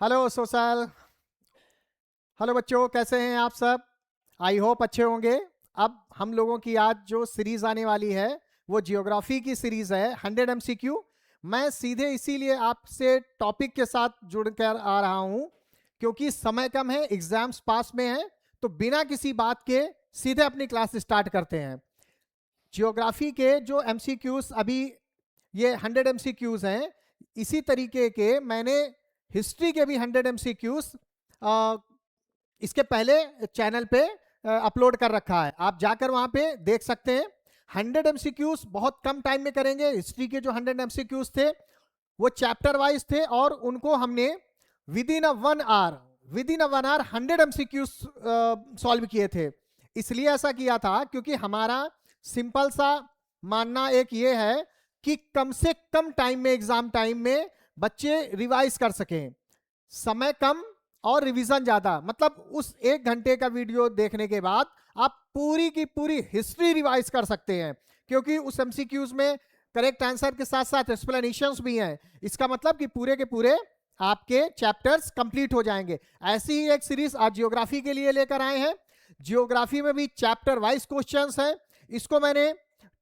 Hello social. Hello बच्चों, कैसे हैं आप सब? आई होप अच्छे होंगे। अब हम लोगों की आज जो सीरीज आने वाली है वो जियोग्राफी की सीरीज है 100 MCQ। मैं सीधे इसीलिए आपसे टॉपिक के साथ जुड़कर आ रहा हूं क्योंकि समय कम है, एग्जाम्स पास में है। तो बिना किसी बात के सीधे अपनी क्लास स्टार्ट करते हैं। जियोग्राफी के जो MCQs अभी ये 100 MCQs हैं, इसी तरीके के मैंने हिस्ट्री के भी 100 MCQs इसके पहले चैनल पे अपलोड कर रखा है। आप जाकर वहां पे देख सकते हैं। 100 MCQs बहुत कम टाइम में करेंगे। हिस्ट्री के जो 100 MCQs थे वो चैप्टर वाइज थे और उनको हमने within a 1 hour 100 MCQs solve किए थे। इसलिए ऐसा किया था क्योंकि हमारा सिंपल सा मानना एक ये है कि कम से कम टाइम में, एग्जाम टाइम में बच्चे रिवाइज कर सकें। समय कम और रिवीजन ज्यादा, मतलब उस 1 घंटे का वीडियो देखने के बाद आप पूरी की पूरी हिस्ट्री रिवाइज कर सकते हैं क्योंकि उस एमसीक्यूज में करेक्ट आंसर के साथ साथ एक्सप्लेनेशंस भी हैं। इसका मतलब कि पूरे के पूरे आपके चैप्टर्स कंप्लीट हो जाएंगे। ऐसी ही एक सीरीज आज जियोग्राफी के लिए लेकर आए हैं। जियोग्राफी में भी चैप्टर वाइज क्वेश्चंस हैं। इसको मैंने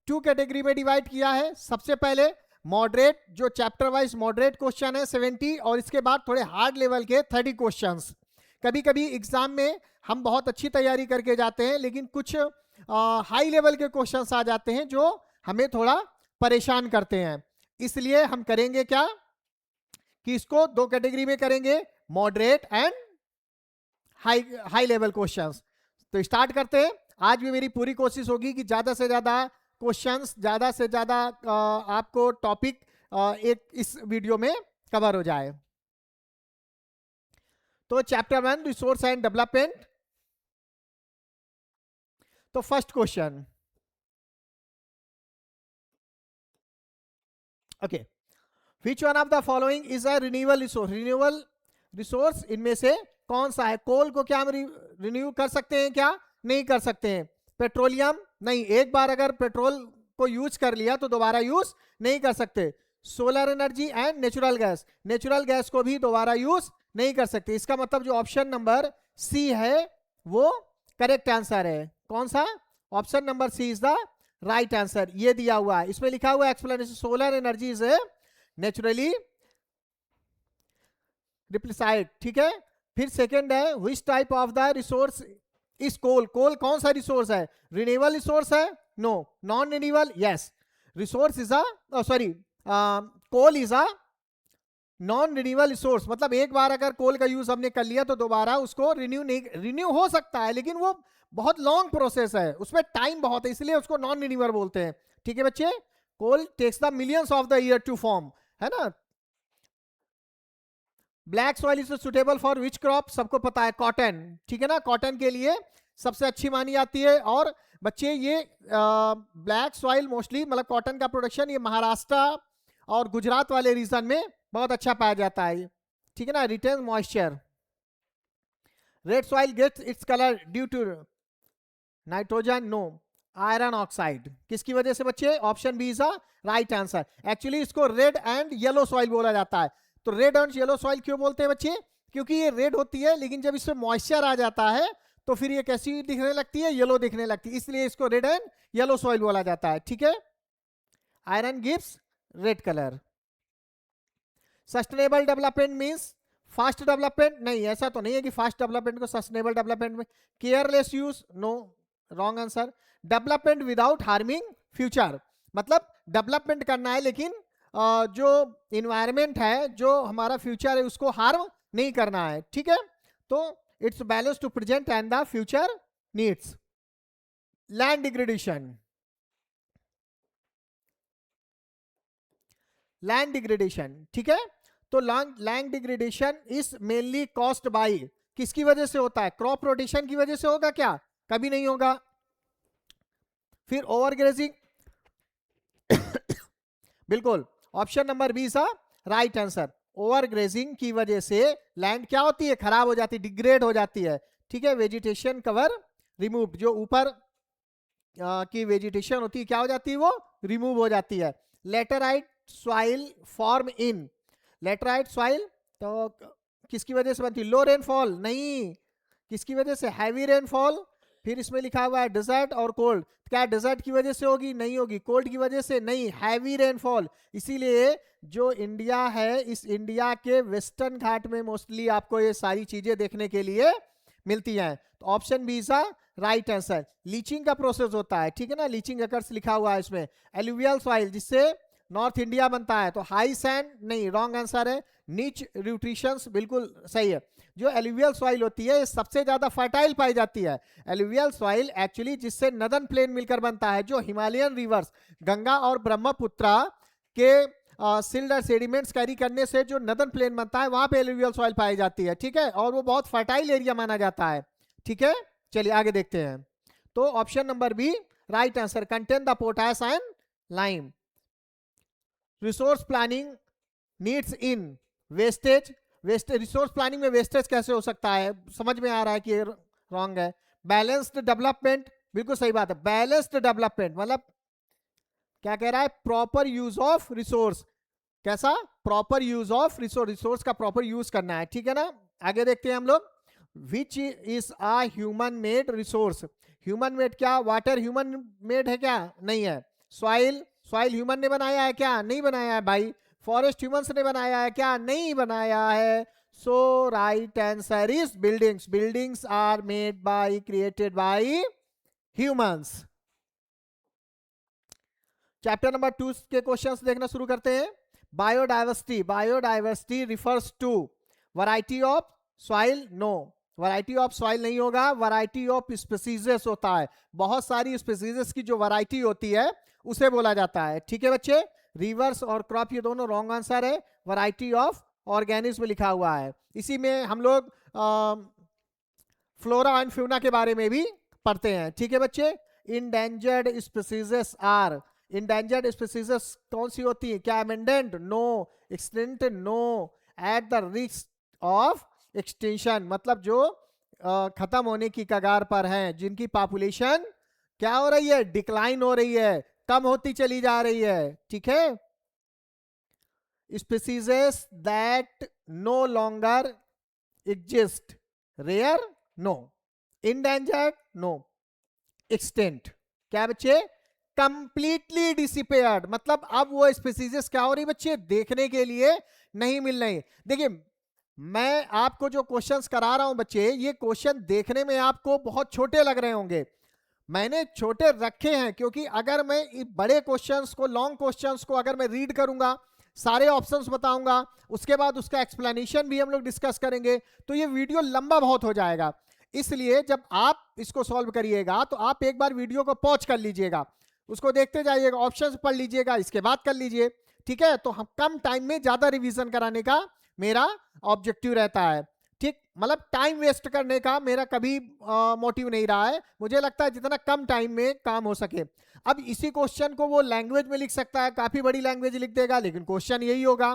2 कैटेगरी में डिवाइड किया है। सबसे पहले मॉडरेट, जो चैप्टर वाइज मॉडरेट क्वेश्चन है 70, और इसके बाद थोड़े हार्ड लेवल के 30 क्वेश्चंस। कभी कभी एग्जाम में हम बहुत अच्छी तैयारी करके जाते हैं लेकिन कुछ हाई लेवल के क्वेश्चंस आ जाते हैं जो हमें थोड़ा परेशान करते हैं। इसलिए हम करेंगे क्या कि इसको 2 कैटेगरी में करेंगे, moderate and high high level questions. तो स्टार्ट करते हैं। आज भी मेरी पूरी कोशिश होगी कि ज्यादा से ज्यादा क्वेश्चंस, ज्यादा से ज्यादा आपको टॉपिक एक इस वीडियो में कवर हो जाए। तो चैप्टर 1 रिसोर्स एंड डेवलपमेंट। तो first question, okay, which one of the following is a renewable resource? Renewable resource इनमें से कौन सा है? कोल को क्या हम रिन्यू कर सकते हैं? क्या नहीं कर सकते हैं? पेट्रोलियम नहीं, एक बार अगर पेट्रोल को यूज कर लिया तो दोबारा यूज नहीं कर सकते। Solar energy and natural gas, natural gas को भी दोबारा यूज नहीं कर सकते। इसका मतलब जो ऑप्शन नंबर सी है वो करेक्ट आंसर है। कौन सा? Option number C is the right answer. ये दिया हुआ है, इसमें लिखा हुआ है explanation, solar energy is naturally replenished. ठीक है। फिर सेकंड है, which type of the resource is coal? Coal कौन सा रिसोर्स है? रिन्यूएबल रिसोर्स है? No. Non renewable? Yes. Resource is a sorry, coal is a non renewable resource. मतलब एक बार अगर कोल का यूज हमने कर लिया तो दोबारा उसको रिन्यू नहीं, रिन्यू हो सकता है लेकिन वो बहुत लॉन्ग प्रोसेस है, उसमें टाइम बहुत है, इसलिए उसको नॉन रिन्यूएबल बोलते हैं। ठीक है बच्चे। Coal takes the millions of the year to form, है ना। Black soil is suitable for which crop? सबको पता है, कॉटन। ठीक है ना, कॉटन के लिए सबसे अच्छी मानी जाती है। और बच्चे ये ब्लैक सॉइल मोस्टली, मतलब कॉटन का प्रोडक्शन ये महाराष्ट्र और गुजरात वाले रीजन में बहुत अच्छा पाया जाता है। ठीक है ना। Retain moisture. Red soil gets its colour due to nitrogen? No. Iron oxide. किसकी वजह से बच्चे? Option B is a right answer. Actually इसको रेड एंड येलो सॉइल बोला जाता है। तो रेड एंड येलो सॉइल क्यों बोलते हैं बच्चे? क्योंकि ये रेड होती है लेकिन जब इसमें मॉइस्चर आ जाता है तो फिर ये कैसी दिखने लगती है? येलो दिखने लगती है, इसलिए इसको रेड एंड येलो सॉइल बोला जाता है। ठीक है। Iron gives red colour. Sustainable development means fast development? नहीं, ऐसा तो नहीं है कि फास्ट डेवलपमेंट को सस्टेनेबल डेवलपमेंट में। Careless use? No, wrong answer. Development without harming future, मतलब डेवलपमेंट करना है लेकिन जो इन्वायरमेंट है, जो हमारा फ्यूचर है, उसको हार्म नहीं करना है। ठीक है। तो it's balance to present and the future needs. Land degradation, land degradation. ठीक है। तो land degradation is mainly caused by, किसकी वजह से होता है? क्रॉप रोटेशन की वजह से होगा क्या? कभी नहीं होगा। फिर ओवरग्रेजिंग, बिल्कुल ऑप्शन नंबर बी सा राइट आंसर। ओवरग्रेजिंग की वजह से लैंड क्या होती है? खराब हो जाती है, डिग्रेड हो जाती है। ठीक है। वेजिटेशन कवर रिमूव, जो ऊपर की वेजिटेशन होती है क्या हो जाती है? वो रिमूव हो जाती है। Laterite soil form in, laterite soil तो किसकी वजह से बनती है? लो रेनफॉल नहीं, किसकी वजह से? Heavy rainfall. फिर इसमें लिखा हुआ है डिजर्ट और कोल्ड, क्या डिजर्ट की वजह से होगी? नहीं होगी। कोल्ड की वजह से? नहीं, हैवी रेनफॉल। इसीलिए जो इंडिया है, इस इंडिया के वेस्टर्न घाट में मोस्टली आपको ये सारी चीजें देखने के लिए मिलती हैं। तो option B is right answer. Leaching का प्रोसेस होता है, ठीक है ना, लीचिंग अकर्स लिखा हुआ है इसमें। एलुवियल सॉइल जिससे नॉर्थ इंडिया बनता है, तो हाई सैंड नहीं, रॉन्ग आंसर है। नीच न्यूट्रिशंस बिल्कुल सही है। जो एलुवियल सॉइल होती है सबसे ज्यादा फर्टाइल पाई जाती है। एलुवियल सॉइल एक्चुअली जिससे नदन प्लेन मिलकर बनता है, जो हिमालयन रिवर्स गंगा और ब्रह्मपुत्रा के सिल्ट और सेडिमेंट्स कैरी करने से जो नदन प्लेन बनता है, वहां पे एलुवियल सॉइल पाई जाती है, ठीक है, और वो बहुत फर्टाइल एरिया माना जाता है, ठीक है। चलिए आगे देखते हैं। तो option number B right answer, contain the potash and lime. Resource planning needs in wastage. Resource planning में वेस्टेज कैसे हो सकता है? समझ में आ रहा है कि रॉन्ग है। बैलेंस्ड डेवलपमेंट, बिल्कुल सही बात है। बैलेंस्ड डेवलपमेंट मतलब क्या कह रहा है? Proper use of resource. कैसा? Proper use of resource, resource का प्रॉपर यूज करना है, ठीक है ना। आगे देखते हैं हम लोग। Which is a human made resource. Human made क्या? वाटर ह्यूमन मेड है क्या? नहीं है। सॉइल, सॉइल ह्यूमन ने बनाया है क्या? नहीं बनाया है भाई। फॉरेस्ट ह्यूमंस ने बनाया है क्या? नहीं बनाया है। So right answer is buildings. Buildings are made by, created by humans. Chapter number 2 के क्वेश्चंस देखना शुरू करते हैं। Biodiversity, biodiversity refers to variety of soil. No, variety of soil नहीं होगा, वैरायटी ऑफ स्पीसीजेस होता है। बहुत सारी स्पीसीजेस की जो वैरायटी होती है उसे बोला जाता है, ठीक है बच्चे। रिवर्स और क्रॉप ये दोनों रॉन्ग आंसर है। वैरायटी ऑफ ऑर्गेनिज्म लिखा हुआ है। इसी में हम लोग फ्लोरा एंड फ्यूना के बारे में भी पढ़ते हैं, ठीक है बच्चे। Endangered species are, endangered species कौन सी होती है? क्या abundant? No. Extinct? No. At the risk of extinction मतलब जो खत्म होने की कगार पर हैं, जिनकी पॉपुलेशन क्या हो रही है? डिक्लाइन हो रही है, कम होती चली जा रही है, ठीक है। Species that no longer exist. Rare? No. Endangered? No. Extinct? क्या बच्चे? कंप्लीटली डिसिपेयर्ड मतलब अब वो स्पीसीजेस क्या हो रही बच्चे? देखने के लिए नहीं मिल रही। देखिए मैं आपको जो क्वेश्चंस करा रहा हूं बच्चे, ये क्वेश्चन देखने में आपको बहुत छोटे लग रहे होंगे। मैंने छोटे रखे हैं क्योंकि अगर मैं बड़े क्वेश्चंस को, लॉन्ग क्वेश्चंस को अगर मैं रीड करूंगा, सारे ऑप्शंस बताऊंगा, उसके बाद उसका एक्सप्लेनेशन भी हम लोग डिस्कस करेंगे, तो ये वीडियो लंबा बहुत हो जाएगा। इसलिए जब आप इसको सॉल्व करिएगा तो आप एक बार वीडियो को पॉज कर लीजिएगा, उसको देखते जाइएगा, ऑप्शंस पढ़ लीजिएगा, इसके बाद कर लीजिए, ठीक है। तो हम कम टाइम में ज्यादा रिवीजन कराने का मेरा ऑब्जेक्टिव रहता है, ठीक। मतलब टाइम वेस्ट करने का मेरा कभी मोटिव नहीं रहा है। मुझे लगता है जितना कम टाइम में काम हो सके। अब इसी क्वेश्चन को वो लैंग्वेज में लिख सकता है, काफी बड़ी लैंग्वेज लिख देगा, लेकिन क्वेश्चन यही होगा।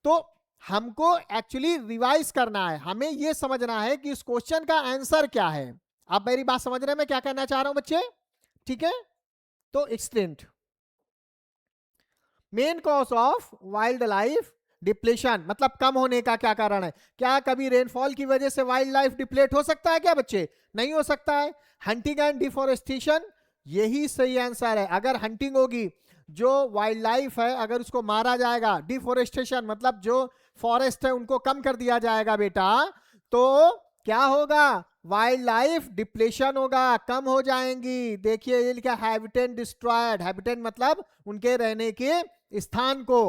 तो हमको एक्चुअली रिवाइज करना है, हमें यह समझना है कि इस क्वेश्चन का आंसर क्या है। आप मेरी बात समझ रहे हैं मैं क्या कहना चाह रहा हूं बच्चे? ठीक है। तो extent, main cause of wild life depletion मतलब कम होने का क्या कारण है? क्या कभी रेनफॉल की वजह से वाइल्ड लाइफ डिप्लेट हो सकता है क्या बच्चे? नहीं हो सकता है। हंटिंग एंड डिफॉरेस्टेशन, यही सही आंसर है। अगर हंटिंग होगी, जो वाइल्ड लाइफ है अगर उसको मारा जाएगा, डिफॉरेस्टेशन मतलब जो फॉरेस्ट है उनको कम कर दिया जाएगा बेटा, तो क्या होगा? वाइल्ड लाइफ डिप्लेशन होगा, कम हो जाएंगी। देखिए ये लिखा हैबिटेट डिस्ट्रॉयड, हैबिटेट मतलब उनके रहने के स्थान को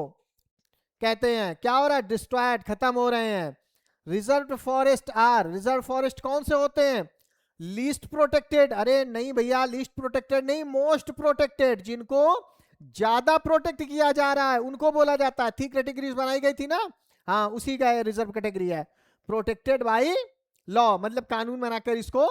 कहते हैं क्या हो रहा है? डिस्ट्रॉयड, खत्म हो रहे हैं। Reserve forest are, reserve forest कौन से होते हैं? लीस्ट प्रोटेक्टेड, अरे नहीं भैया लीस्ट प्रोटेक्टेड नहीं, मोस्ट प्रोटेक्टेड, जिनको ज्यादा प्रोटेक्ट किया जा रहा है उनको बोला जाता है। थी कैटेगरीज बनाई गई थी ना, हाँ उसी का रिजर्व कैटेगरी है। प्रोटेक्टेड बाय लॉ मतलब कानून बनाकर इसको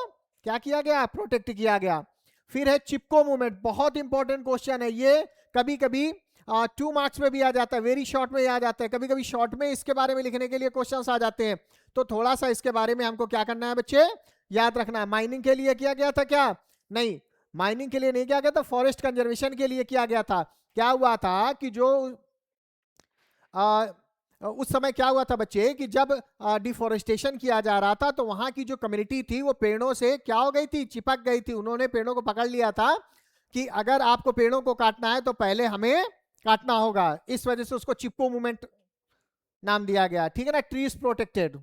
क्या किया गया? प्रोटेक्ट किया गया। फिर है चिपको मूवमेंट, बहुत इंपॉर्टेंट क्वेश्चन है ये, कभी कभी 2 मार्क्स में भी आ जाता है, वेरी शॉर्ट में आ जाता है, कभी कभी शॉर्ट में इसके बारे में लिखने के लिए क्वेश्चंस आ जाते हैं। तो थोड़ा सा इसके बारे में हमको क्या करना है बच्चे? याद रखना है। माइनिंग के लिए किया गया था क्या? नहीं, माइनिंग के लिए नहीं किया गया था, फॉरेस्ट कंजर्वेशन के लिए किया गया था। क्या हुआ था कि जो उस समय क्या हुआ था बच्चे कि जब डिफोरेस्टेशन किया जा रहा था तो वहां की जो कम्युनिटी थी वो पेड़ों से क्या हो गई थी, चिपक गई थी। उन्होंने पेड़ों को पकड़ लिया था कि अगर आपको पेड़ों को काटना है तो पहले हमें काटना होगा। इस वजह से उसको चिपको मूवमेंट नाम दिया गया, ठीक है ना। Trees protected,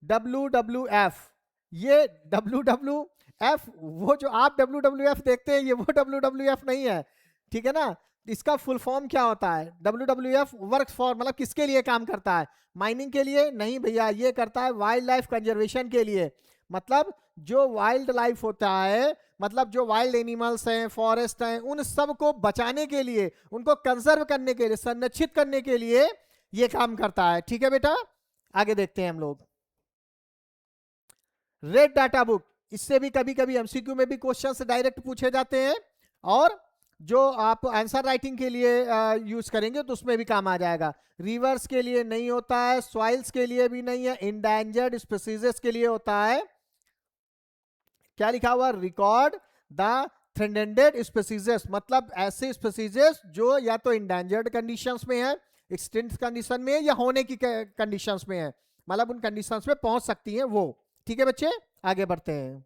WWF। ये WWF, वो जो आप WWF देखते हैं ये वो WWF नहीं है, ठीक है ना। इसका फुल फॉर्म क्या होता है? WWF वर्क फॉर, मतलब किसके लिए काम करता है? माइनिंग के लिए नहीं भैया, ये करता है वाइल्ड लाइफ कंजर्वेशन के लिए। मतलब जो वाइल्ड लाइफ होता है, मतलब जो वाइल्ड एनिमल्स हैं, फॉरेस्ट हैं, उन सब को बचाने के लिए, उनको कंजर्व करने के लिए, संरक्षित करने के लिए ये काम करता है, ठीक है बेटा। आगे देखते हैं हम लोग। रेड डाटा बुक, इससे भी कभी कभी एमसीक्यू में भी क्वेश्चंस डायरेक्ट पूछे जाते हैं, और जो आप आंसर राइटिंग के लिए यूज करेंगे तो उसमें भी काम आ जाएगा। रिवर्स के लिए नहीं होता है, सॉइल्स के लिए भी नहीं है, इंडेंजर्ड स्पीसीज के लिए होता है। क्या लिखा हुआ? रिकॉर्ड द थ्रेटेंड स्पीसीज, मतलब ऐसे स्पीसीज जो या तो इंडेंजर्ड कंडीशंस में है, एक्सटिंक्ट कंडीशन में है, या होने की कंडीशंस में है, मतलब उन कंडीशंस में पहुंच सकती हैं वो, ठीक है बच्चे। आगे बढ़ते हैं।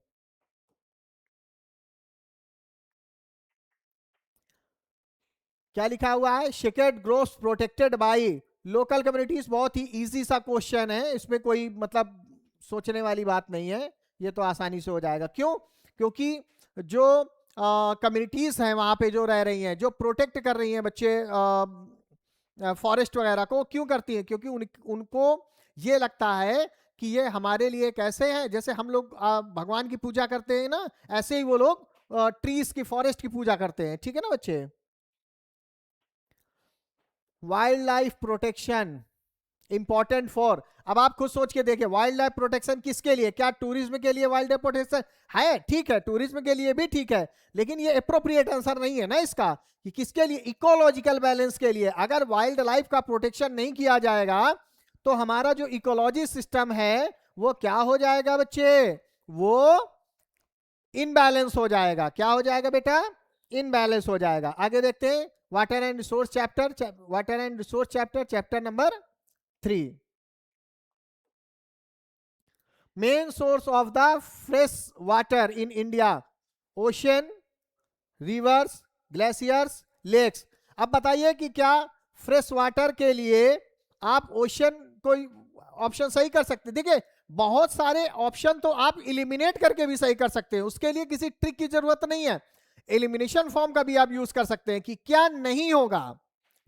क्या लिखा हुआ है? Sacred groves protected by local communities. बहुत ही इजी सा क्वेश्चन है, इसमें कोई मतलब सोचने वाली बात नहीं है, ये तो आसानी से हो जाएगा। क्यों? क्योंकि जो कम्युनिटीज हैं वहां पे जो रह रही हैं, जो प्रोटेक्ट कर रही हैं बच्चे फॉरेस्ट वगैरह को, क्यों करती हैं? क्योंकि उनको ये लगता है कि ये हमारे लिए कैसे हैं, जैसे हम लोग भगवान की पूजा करते हैं ना, ऐसे ही वो लोग ट्रीज की, फॉरेस्ट की पूजा करते हैं, ठीक है ना बच्चे। Wild life protection important for, अब आप खुद सोच के देखिए, वाइल्ड लाइफ प्रोटेक्शन किसके लिए? क्या टूरिज्म के लिए वाइल्ड लाइफ प्रोटेक्शन है? ठीक है, टूरिज्म के लिए भी ठीक है, लेकिन ये अप्रोप्रिएट आंसर नहीं है ना इसका, कि किसके लिए? इकोलॉजिकल बैलेंस के लिए। अगर वाइल्ड लाइफ का प्रोटेक्शन नहीं किया जाएगा तो हमारा जो इकोलॉजी सिस्टम है वो क्या हो जाएगा बच्चे? वो इनबैलेंस हो जाएगा। क्या हो जाएगा बेटा? इनबैलेंस हो जाएगा। आगे देखते हैं, water and resource chapter, water and resource chapter, chapter number 3। Main source of the fresh water in India, ocean, rivers, glaciers, lakes. अब बताइए कि क्या फ्रेश वाटर के लिए आप ओशन कोई ऑप्शन सही कर सकते? देखिए बहुत सारे ऑप्शन तो आप इलिमिनेट करके भी सही कर सकते हैं, उसके लिए किसी ट्रिक की जरूरत नहीं है। एलिमिनेशन फॉर्म का भी आप यूज कर सकते हैं कि क्या नहीं होगा,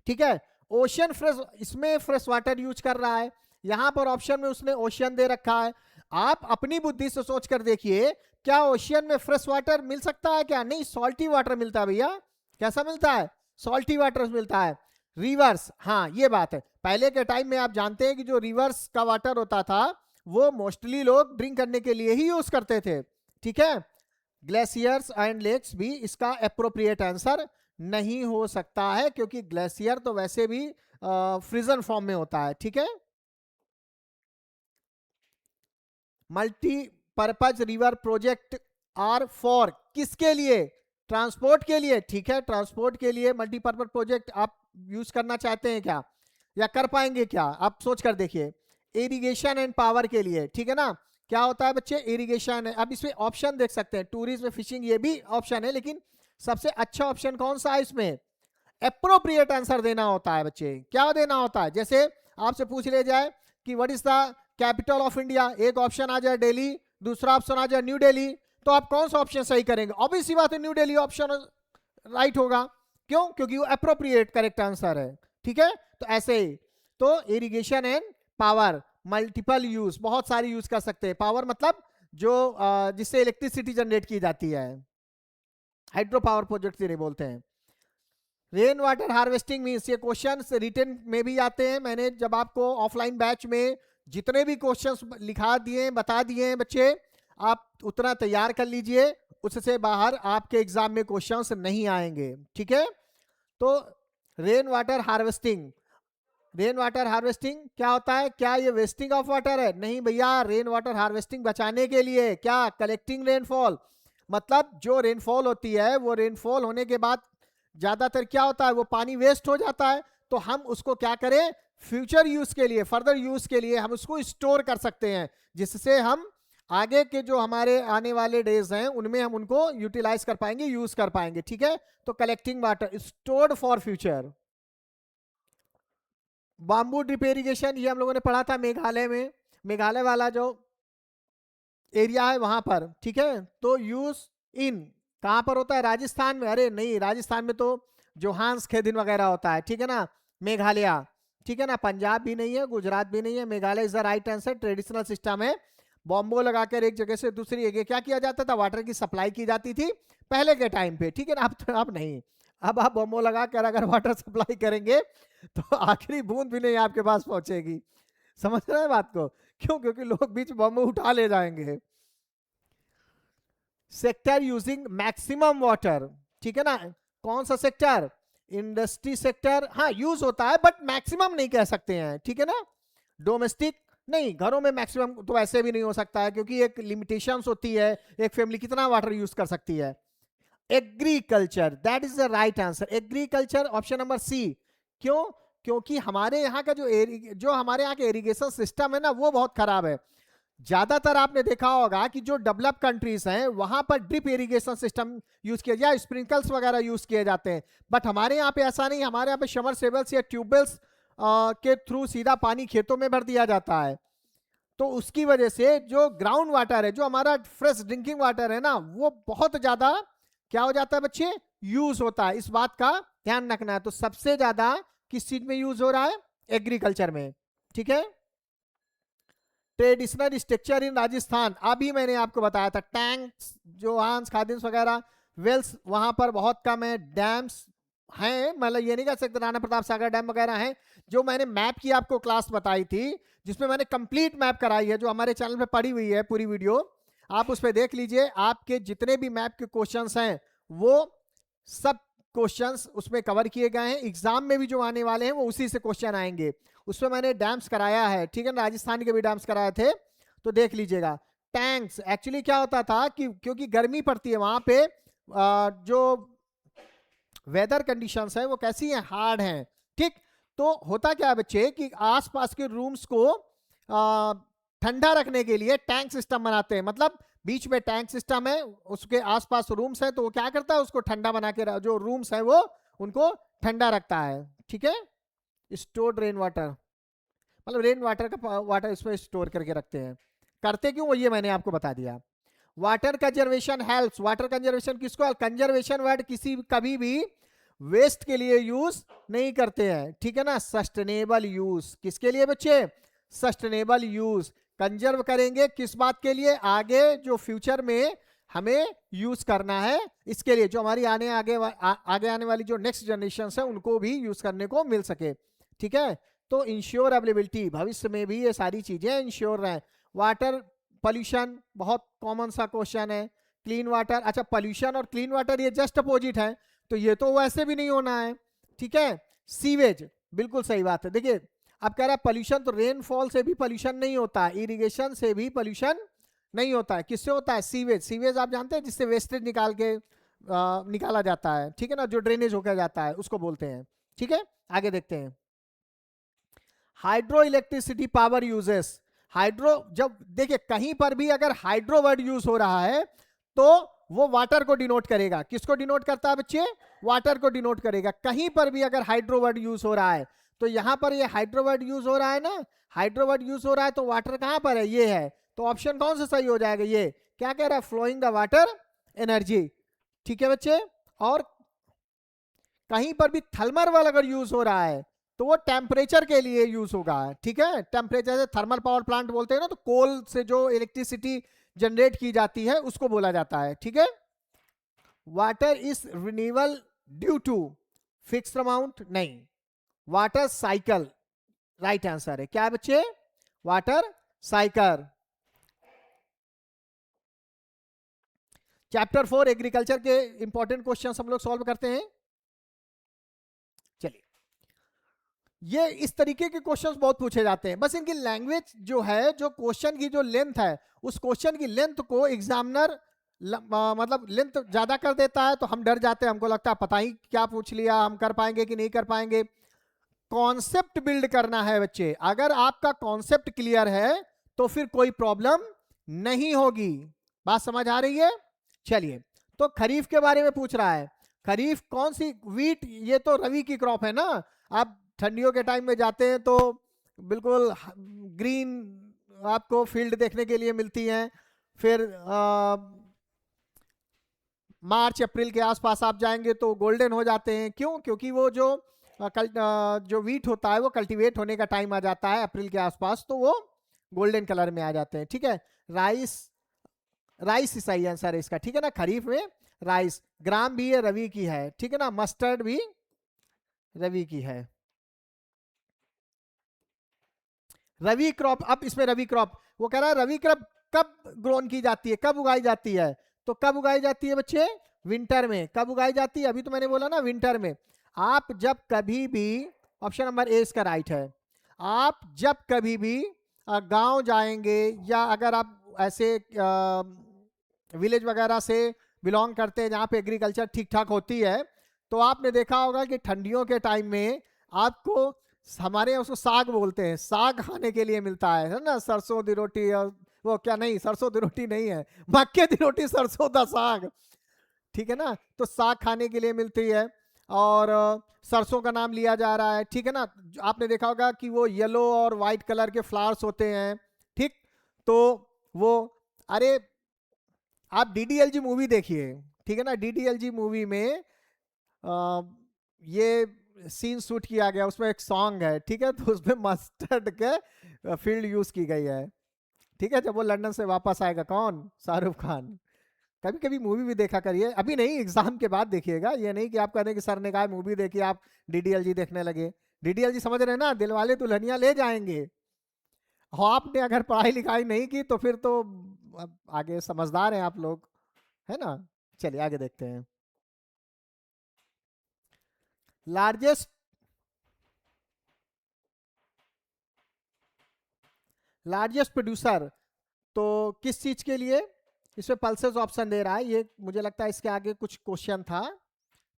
ठीक है। ओशन फ्रेश, इसमें फ्रेश वाटर यूज कर रहा है, यहां पर ऑप्शन में उसने ओशियन दे रखा है। आप अपनी बुद्धि से सोच कर देखिए, क्या ओशियन में फ्रेश वाटर मिल सकता है? क्या नहीं, सॉल्टी वाटर मिलता है भैया। कैसा मिलता है? सॉल्टी वाटर मिलता है। रिवर्स, हाँ ये बात है, पहले के टाइम में आप जानते हैं कि जो रिवर्स का वाटर होता था वो मोस्टली लोग ड्रिंक करने के लिए ही यूज करते थे, ठीक है। ग्लेशियर्स एंड लेक्स भी इसका एप्रोप्रिएट आंसर नहीं हो सकता है, क्योंकि ग्लेशियर तो वैसे भी फ्रीजन फॉर्म में होता है, ठीक है। Multipurpose river project are for, किसके लिए? ट्रांसपोर्ट के लिए, ठीक है। ट्रांसपोर्ट के लिए मल्टीपर्पज प्रोजेक्ट आप यूज करना चाहते हैं क्या, या कर पाएंगे क्या? आप सोच कर देखिए। इरिगेशन एंड पावर के लिए, ठीक है ना। क्या होता है बच्चे? इरिगेशन है। अब इसमें ऑप्शन देख सकते हैं, टूरिज्म, फिशिंग, ये भी ऑप्शन है, लेकिन सबसे अच्छा ऑप्शन कौन सा है इसमें? एप्रोप्रिएट आंसर देना होता है बच्चे। क्या देना होता है? जैसे आपसे पूछ ले जाए कि what is the capital of India, एक ऑप्शन आ जाए दिल्ली, दूसरा ऑप्शन आ जाए न्यू दिल्ली, तो आप कौन सा ऑप्शन सही करेंगे? ऑब्वियस सी बात है, न्यू दिल्ली ऑप्शन राइट होगा। क्यों? क्योंकि वो एप्रोप्रिएट करेक्ट आंसर है, ठीक है। तो ऐसे ही, तो irrigation and power, multiple use, बहुत सारी यूज कर सकते हैं। पावर मतलब जो जिससे इलेक्ट्रिसिटी जनरेट की जाती है, हाइड्रो पावर प्रोजेक्ट नहीं बोलते हैं। रेन वाटर हार्वेस्टिंग मीन्स, ये क्वेश्चन रिटन में भी आते हैं, मैंने जब आपको ऑफलाइन बैच में जितने भी क्वेश्चंस लिखा दिए, बता दिए हैं बच्चे, आप उतना तैयार कर लीजिए, उससे बाहर आपके एग्जाम में क्वेश्चंस नहीं आएंगे, ठीक है। तो rain water harvesting, rain water harvesting क्या होता है? क्या ये वेस्टिंग ऑफ वाटर है? नहीं भैया, रेन वाटर हार्वेस्टिंग बचाने के लिए। क्या? कलेक्टिंग रेनफॉल, मतलब जो रेनफॉल होती है वो रेनफॉल होने के बाद ज्यादातर क्या होता है, वो पानी वेस्ट हो जाता है, तो हम उसको क्या करें, फ्यूचर यूज के लिए, फर्दर यूज के लिए हम उसको स्टोर कर सकते हैं, जिससे हम आगे के जो हमारे आने वाले डेज हैं उनमें हम उनको यूटिलाइज कर पाएंगे, यूज कर पाएंगे। ठीक है, तो collecting water stored for future. Bamboo drip irrigation, ये हम लोगों ने पढ़ा था मेघालय में, मेघालय वाला जो एरिया है वहां पर। ठीक है, तो यूज इन कहां पर होता है, राजस्थान में। अरे नहीं, राजस्थान में तो जोहान्स खेदिन वगैरह होता है। ठीक है ना, मेघालय, ठीक है ना, पंजाब भी नहीं है, गुजरात भी नहीं है, Meghalaya is the right answer. Traditional system है, बॉम्बो लगाकर एक जगह से दूसरी जगह क्या किया जाता था, वाटर की सप्लाई की जाती थी पहले के टाइम पे। ठीक है ना, अब नहीं, अब आप बॉम्बो लगाकर अगर वाटर सप्लाई करेंगे तो आखिरी बूंद भी नहीं आपके पास पहुंचेगी। समझ रहे हैं बात को, क्यों, क्योंकि लोग बीच बॉम्बो उठा ले जाएंगे। सेक्टर यूजिंग मैक्सिमम वाटर, ठीक है ना, कौन सा सेक्टर, इंडस्ट्री सेक्टर, हाँ यूज होता है बट मैक्सिमम नहीं कह सकते हैं। ठीक है ना, डोमेस्टिक नहीं, घरों में मैक्सिमम तो ऐसे भी नहीं हो सकता है, क्योंकि एक लिमिटेशंस होती है, एक फैमिली कितना वाटर यूज कर सकती है। Agriculture, that is the right answer, agriculture, option number C. क्यों, क्योंकि हमारे यहाँ का जो हमारे यहाँ के इरिगेशन सिस्टम है ना, वो बहुत खराब है। ज्यादातर आपने देखा होगा कि जो डेवलप कंट्रीज हैं वहां पर ड्रिप इरिगेशन सिस्टम यूज किया जाए, स्प्रिंकल्स वगैरह यूज किए जाते हैं, बट हमारे यहाँ पे ऐसा नहीं। हमारे यहाँ पे समरसेबल्स या ट्यूबवेल्स के थ्रू सीधा पानी खेतों में भर दिया जाता है। तो उसकी वजह से जो ग्राउंड वाटर है, जो हमारा फ्रेश ड्रिंकिंग वाटर है ना, वो बहुत ज्यादा क्या हो जाता है बच्चे, यूज होता है। इस बात का ध्यान रखना है। तो सबसे ज्यादा किस चीज में यूज हो रहा है, एग्रीकल्चर में। ठीक है, ट्रेडिशनल स्ट्रक्चर इन राजस्थान, अभी मैंने आपको बताया था, टैंक्स, जोहान्स, खादिम्स वगैरह, वेल्स वहां पर बहुत कम है, डैम्स हैं, मतलब ये नहीं कह सकते राणा प्रताप सागर डैम वगैरह हैं। जो मैंने मैप की आपको क्लास बताई थी, जिसमें मैंने कंप्लीट मैप कराई है, जो हमारे चैनल पे पड़ी हुई है पूरी वीडियो, आप उस पर देख लीजिए। आपके जितने भी मैप के क्वेश्चंस हैं वो सब क्वेश्चंस उसमें कवर किए गए हैं। एग्जाम में भी जो आने वाले हैं वो उसी से क्वेश्चन आएंगे। उसमें मैंने डैम्स कराया है, ठीक है ना, राजस्थान के भी डैम्स कराए थे, तो देख लीजिएगा। टैंक्स एक्चुअली क्या होता था कि क्योंकि गर्मी पड़ती है वहां पे, जो वेदर कंडीशंस है वो कैसी हैं, हार्ड हैं। ठीक, तो होता क्या है बच्चे कि आसपास के रूम्स को ठंडा रखने के लिए टैंक सिस्टम बनाते हैं। मतलब बीच में टैंक सिस्टम है, उसके आसपास रूम्स है, तो वो क्या करता है, उसको ठंडा बना के, जो रूम्स है वो उनको ठंडा रखता है। ठीक है, स्टोर्ड रेन वाटर, मतलब रेन वाटर का वाटर इसमें स्टोर करके रखते हैं। करते क्यों, वो ये मैंने आपको बता दिया। Water conservation helps, water conservation किसको, कंजर्वेशन वर्ड किसी कभी भी वेस्ट के लिए यूज नहीं करते हैं। ठीक है ना, सस्टेनेबल यूज, किसके लिए बच्चे, सस्टेनेबल यूज। कंजर्व करेंगे किस बात के लिए, आगे जो फ्यूचर में हमें यूज करना है, इसके लिए, जो हमारी आगे आने वाली जो नेक्स्ट जनरेशन है उनको भी यूज करने को मिल सके। ठीक है, तो इंश्योर अवेलेबिलिटी, भविष्य में भी ये सारी चीजें इंश्योर रहें। वाटर पॉल्यूशन बहुत कॉमन सा क्वेश्चन है। क्लीन वाटर, अच्छा पॉल्यूशन और क्लीन वाटर ये जस्ट अपोजिट है, तो ये तो वैसे भी नहीं होना है। ठीक है, सीवेज, बिल्कुल सही बात है। देखिए अब कह रहा है पॉल्यूशन, तो रेनफॉल से भी पॉल्यूशन नहीं होता है, इरिगेशन से भी पॉल्यूशन नहीं होता है। किससे होता है, सीवेज। सीवेज आप जानते हैं, जिससे वेस्टेज निकाला जाता है। ठीक है ना, जो ड्रेनेज होकर जाता है उसको बोलते हैं। ठीक है, आगे देखते हैं। Hydro electricity power uses, hydro, जब देखिए कहीं पर भी अगर हाइड्रो वर्ड यूज हो रहा है तो वो वाटर को डिनोट करेगा। किसको डिनोट करता है बच्चे, वाटर को डिनोट करेगा। कहीं पर भी अगर हाइड्रो वर्ड यूज हो रहा है, तो यहां पर ये हाइड्रो वर्ड यूज हो रहा है ना, हाइड्रो वर्ड यूज हो रहा है, तो वाटर कहां पर है, ये है। तो ऑप्शन कौन सा सही हो जाएगा, ये क्या कह रहा है, फ्लोइंग द वाटर एनर्जी। ठीक है बच्चे, और कहीं पर भी थर्मल वाला अगर यूज हो रहा है तो वो टेम्परेचर के लिए यूज होगा। ठीक है, टेम्परेचर से थर्मल पावर प्लांट बोलते हैं ना, तो कोल से जो इलेक्ट्रिसिटी जनरेट की जाती है उसको बोला जाता है। ठीक है, water is renewable due to fixed amount, नहीं, वाटर साइकिल राइट आंसर है। क्या है बच्चे, वाटर साइकिल। चैप्टर 4 एग्रीकल्चर के इंपॉर्टेंट क्वेश्चंस हम लोग सॉल्व करते हैं। चलिए, ये इस तरीके के क्वेश्चंस बहुत पूछे जाते हैं, बस इनकी लैंग्वेज जो है, जो क्वेश्चन की जो लेंथ है, उस क्वेश्चन की लेंथ को एग्जामिनर मतलब लेंथ ज्यादा कर देता है, तो हम डर जाते हैं, हमको लगता है पता ही क्या पूछ लिया, हम कर पाएंगे कि नहीं कर पाएंगे। कॉन्सेप्ट बिल्ड करना है बच्चे। अगर आपका कॉन्सेप्ट क्लियर है तो फिर कोई प्रॉब्लम नहीं होगी। बात समझ आ रही है? चलिए, तो खरीफ के बारे में पूछ रहा है। खरीफ कौन सी? वीट, ये तो रवि की क्रॉप है ना। आप ठंडियों के टाइम में जाते हैं तो बिल्कुल ग्रीन आपको फील्ड देखने के लिए मिलती हैं। फिर मार्च अप्रैल के आसपास आप जाएंगे तो गोल्डन हो जाते हैं। क्यों? क्योंकि वो जो वीट होता है वो कल्टीवेट होने का टाइम आ जाता है अप्रैल के आसपास, तो वो गोल्डन कलर में आ जाते हैं। ठीक है, राइस, राइस ही सही आंसर है इसका। ठीक है ना, खरीफ में राइस। ग्राम भी ये रवि की है। ठीक है ना, मस्टर्ड भी रवि की है। रवि क्रॉप, अब इसमें रवि क्रॉप वो कह रहा है रवि क्रॉप कब ग्रोन की जाती है, कब उगाई जाती है? तो कब उगाई जाती है बच्चे? विंटर में। कब उगाई जाती है? अभी तो मैंने बोला ना, विंटर में। आप जब कभी भी, ऑप्शन नंबर ए इसका राइट है, आप जब कभी भी गांव जाएंगे या अगर आप ऐसे विलेज वगैरह से बिलोंग करते हैं जहाँ पे एग्रीकल्चर ठीक ठाक होती है, तो आपने देखा होगा कि ठंडियों के टाइम में आपको, हमारे यहाँ उसको साग बोलते हैं, साग खाने के लिए मिलता है ना, सरसों दी रोटी। और वो क्या, नहीं सरसों दी रोटी नहीं है, मक्के दी रोटी, सरसों दा साग। ठीक है ना, तो साग खाने के लिए मिलती है और सरसों का नाम लिया जा रहा है। ठीक है ना, आपने देखा होगा कि वो येलो और वाइट कलर के फ्लावर्स होते हैं। ठीक, तो वो, अरे आप डीडीएलजी मूवी देखिए। ठीक है ना, डीडीएलजी मूवी में ये सीन शूट किया गया, उसमें एक सॉन्ग है। ठीक है, तो उसमें मस्टर्ड के फील्ड यूज की गई है। ठीक है, जब वो लंदन से वापस आएगा, कौन? शाहरुख खान। कभी कभी मूवी भी देखा करिए, अभी नहीं, एग्जाम के बाद देखिएगा। ये नहीं कि आप कहते कि सर ने कहा मूवी देखिए आप डीडीएलजी देखने लगे। डीडीएलजी समझ रहे हैं ना, दिलवाले दुल्हनिया ले जाएंगे। हो, आपने अगर पढ़ाई लिखाई नहीं की तो फिर तो अब आगे समझदार हैं आप लोग, है ना। चलिए आगे देखते हैं। लार्जेस्ट लार्जेस्ट प्रोड्यूसर, तो किस चीज के लिए? इसमें पल्सेस ऑप्शन दे रहा है, ये मुझे लगता है इसके आगे कुछ क्वेश्चन था।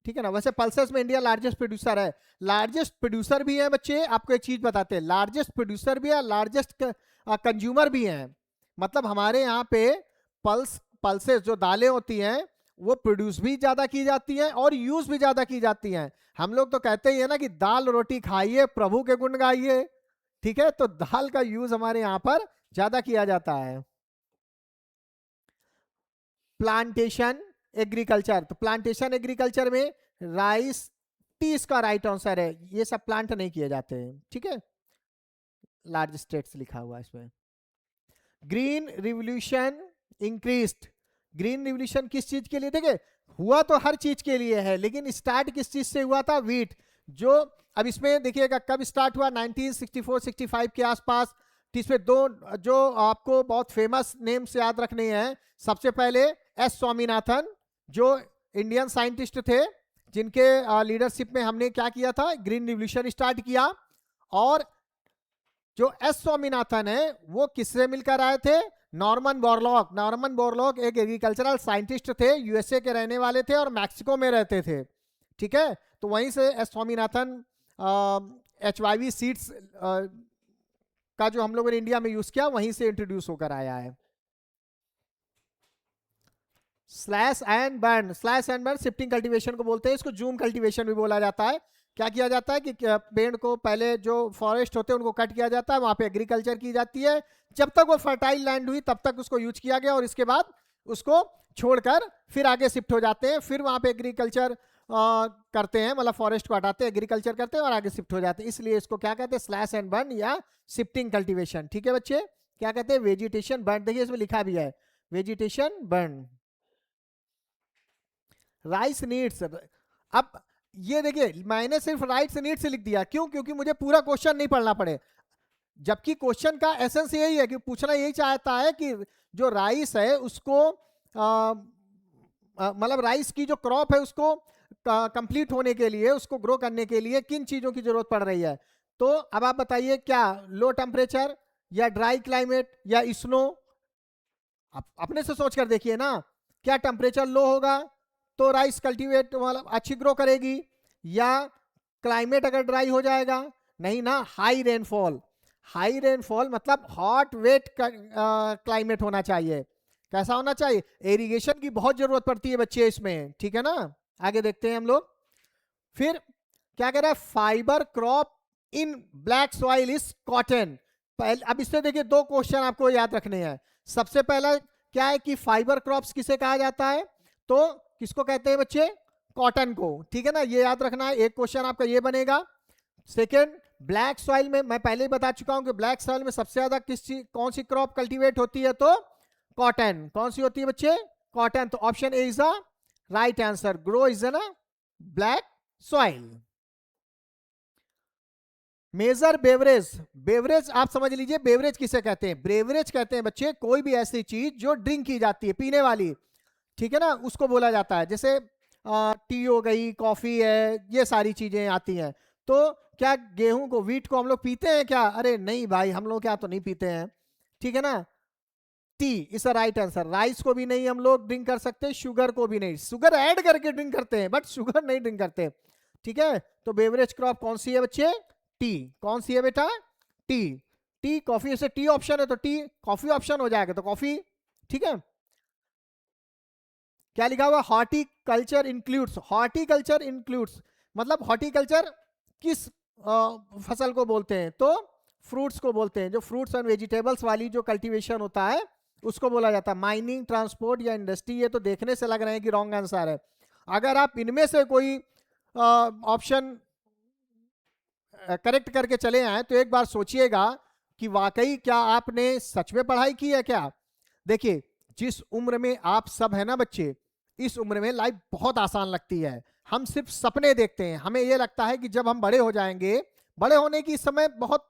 ठीक है ना, वैसे पल्सेस में इंडिया लार्जेस्ट प्रोड्यूसर है। लार्जेस्ट प्रोड्यूसर भी है बच्चे, आपको एक चीज बताते हैं, लार्जेस्ट प्रोड्यूसर भी है, लार्जेस्ट कंज्यूमर भी है। मतलब हमारे यहाँ पे पल्सेस जो दालें होती हैं वो प्रोड्यूस भी ज्यादा की जाती हैं और यूज भी ज्यादा की जाती हैं। हम लोग तो कहते ही है ना कि दाल रोटी खाइए प्रभु के गुण गाइए। ठीक है, तो दाल का यूज हमारे यहाँ पर ज्यादा किया जाता है। प्लांटेशन एग्रीकल्चर, तो प्लांटेशन एग्रीकल्चर में राइस, टी इसका राइट आंसर है। ये सब प्लांट नहीं किए जाते हैं। ठीक है, लार्ज स्टेट्स लिखा हुआ है इसमें। Green revolution increased, green revolution किस चीज के लिए? देखिए, हुआ तो हर चीज के लिए है, लेकिन स्टार्ट किस चीज से हुआ था? वीट। जो अब इसमें देखिएगा कब स्टार्ट हुआ, 1964-65 के आसपास। इसमें दो जो आपको बहुत फेमस नेम्स याद रखने हैं। सबसे पहले एस स्वामीनाथन, जो इंडियन साइंटिस्ट थे, जिनके लीडरशिप में हमने क्या किया था, ग्रीन रिवोल्यूशन स्टार्ट किया। और जो एस स्वामीनाथन है वो किससे मिलकर आए थे? Norman Borlaug. नॉर्मन बोरलॉग एक एग्रीकल्चरल साइंटिस्ट थे, यूएसए के रहने वाले थे और मैक्सिको में रहते थे। ठीक है, तो वहीं से एस स्वामीनाथन HYV सीड्स का जो हम लोगों ने इंडिया में यूज किया वहीं से इंट्रोड्यूस होकर आया है। Slash and burn, slash and burn shifting cultivation को बोलते हैं, इसको जूम कल्टीवेशन भी बोला जाता है। क्या किया जाता है कि पेड़ को, पहले जो फॉरेस्ट होते हैं उनको कट किया जाता है, वहां पे एग्रीकल्चर की जाती है, जब तक वो फर्टाइल लैंड हुई तब तक उसको यूज किया गया और इसके बाद उसको छोड़कर फिर आगे शिफ्ट हो जाते हैं, फिर वहां पे एग्रीकल्चर करते हैं, मतलब फॉरेस्ट को हटाते हैं, एग्रीकल्चर करते हैं और आगे शिफ्ट हो जाते हैं। इसलिए इसको क्या कहते हैं? स्लैश एंड बर्न या शिफ्टिंग कल्टीवेशन। ठीक है बच्चे, क्या कहते हैं? Vegetation burn. देखिए इसमें लिखा भी है वेजिटेशन बर्न। राइस नीड्स, अब ये देखिए मैंने सिर्फ राइट्स नीड्स लिख दिया, क्यों? क्योंकि मुझे पूरा क्वेश्चन नहीं पढ़ना पड़े, जबकि क्वेश्चन का एसेंस यही है कि पूछना यही चाहता है कि जो राइस है उसको मतलब राइस की जो क्रॉप है उसको कंप्लीट होने के लिए, उसको ग्रो करने के लिए किन चीजों की जरूरत पड़ रही है। तो अब आप बताइए, क्या लो टेम्परेचर या ड्राई क्लाइमेट या स्नो? आप अपने से सोच कर देखिए ना, क्या टेम्परेचर लो होगा तो राइस कल्टीवेट मतलब अच्छी ग्रो करेगी, या क्लाइमेट अगर ड्राई हो जाएगा नहीं ना, हाई रेनफॉल। हाई रेनफॉल मतलब हॉट वेट क्लाइमेट होना चाहिए। कैसा होना चाहिए? इरिगेशन की बहुत जरूरत पड़ती है बच्चे इसमें, ठीक है ना। आगे देखते हैं हम लोग। फिर क्या कह रहा है? Fibre crop in black soil is cotton. अब इससे देखिए दो क्वेश्चन आपको याद रखने हैं। सबसे पहला क्या है कि फाइबर क्रॉप्स किसे कहा जाता है? तो किसको कहते हैं बच्चे? कॉटन को, ठीक है ना, ये याद रखना है। एक क्वेश्चन आपका ये बनेगा। सेकेंड, ब्लैक सॉइल में मैं पहले ही बता चुका हूं कि ब्लैक सॉइल में सबसे ज्यादा कौन सी क्रॉप कल्टीवेट होती है? तो कॉटन। कौन सी होती है बच्चे? कॉटन। तो option A is the right answer. Grow is ना black soil. Major beverage. Beverage आप समझ लीजिए, बेवरेज किसे कहते हैं? बेवरेज कहते हैं बच्चे कोई भी ऐसी चीज जो ड्रिंक की जाती है, पीने वाली, ठीक है ना, उसको बोला जाता है। जैसे टी हो गई, कॉफी है, ये सारी चीजें आती हैं। तो क्या गेहूं को, व्हीट को हम लोग पीते हैं क्या? अरे नहीं भाई, हम लोग क्या तो नहीं पीते हैं, ठीक है ना। T is a right answer. Rice को भी नहीं हम लोग ड्रिंक कर सकते, शुगर को भी नहीं। शुगर ऐड करके ड्रिंक करते हैं बट शुगर नहीं ड्रिंक करते, ठीक है। तो बेवरेज क्रॉप कौन सी है बच्चे? टी। कौन सी है बेटा? टी। टी कॉफी से टी ऑप्शन है तो टी, कॉफी ऑप्शन हो जाएगा तो कॉफी, ठीक है। क्या लिखा हुआ? Horticulture includes. हॉर्टिकल्चर इंक्लूड्स मतलब हॉर्टिकल्चर किस फसल को बोलते हैं? तो फ्रूट्स को बोलते हैं। जो फ्रूट्स एंड वेजिटेबल्स वाली जो कल्टीवेशन होता है उसको बोला जाता है। माइनिंग, ट्रांसपोर्ट या इंडस्ट्री, ये तो देखने से लग रहे हैं कि रॉन्ग आंसर है। अगर आप इनमें से कोई ऑप्शन करेक्ट करके चले आए तो एक बार सोचिएगा कि वाकई क्या आपने सच में पढ़ाई की है क्या। देखिए, जिस उम्र में आप सब है ना बच्चे, इस उम्र में लाइफ बहुत आसान लगती है। हम सिर्फ सपने देखते हैं। हमें यह लगता है कि जब हम बड़े हो जाएंगे, बड़े होने की समय बहुत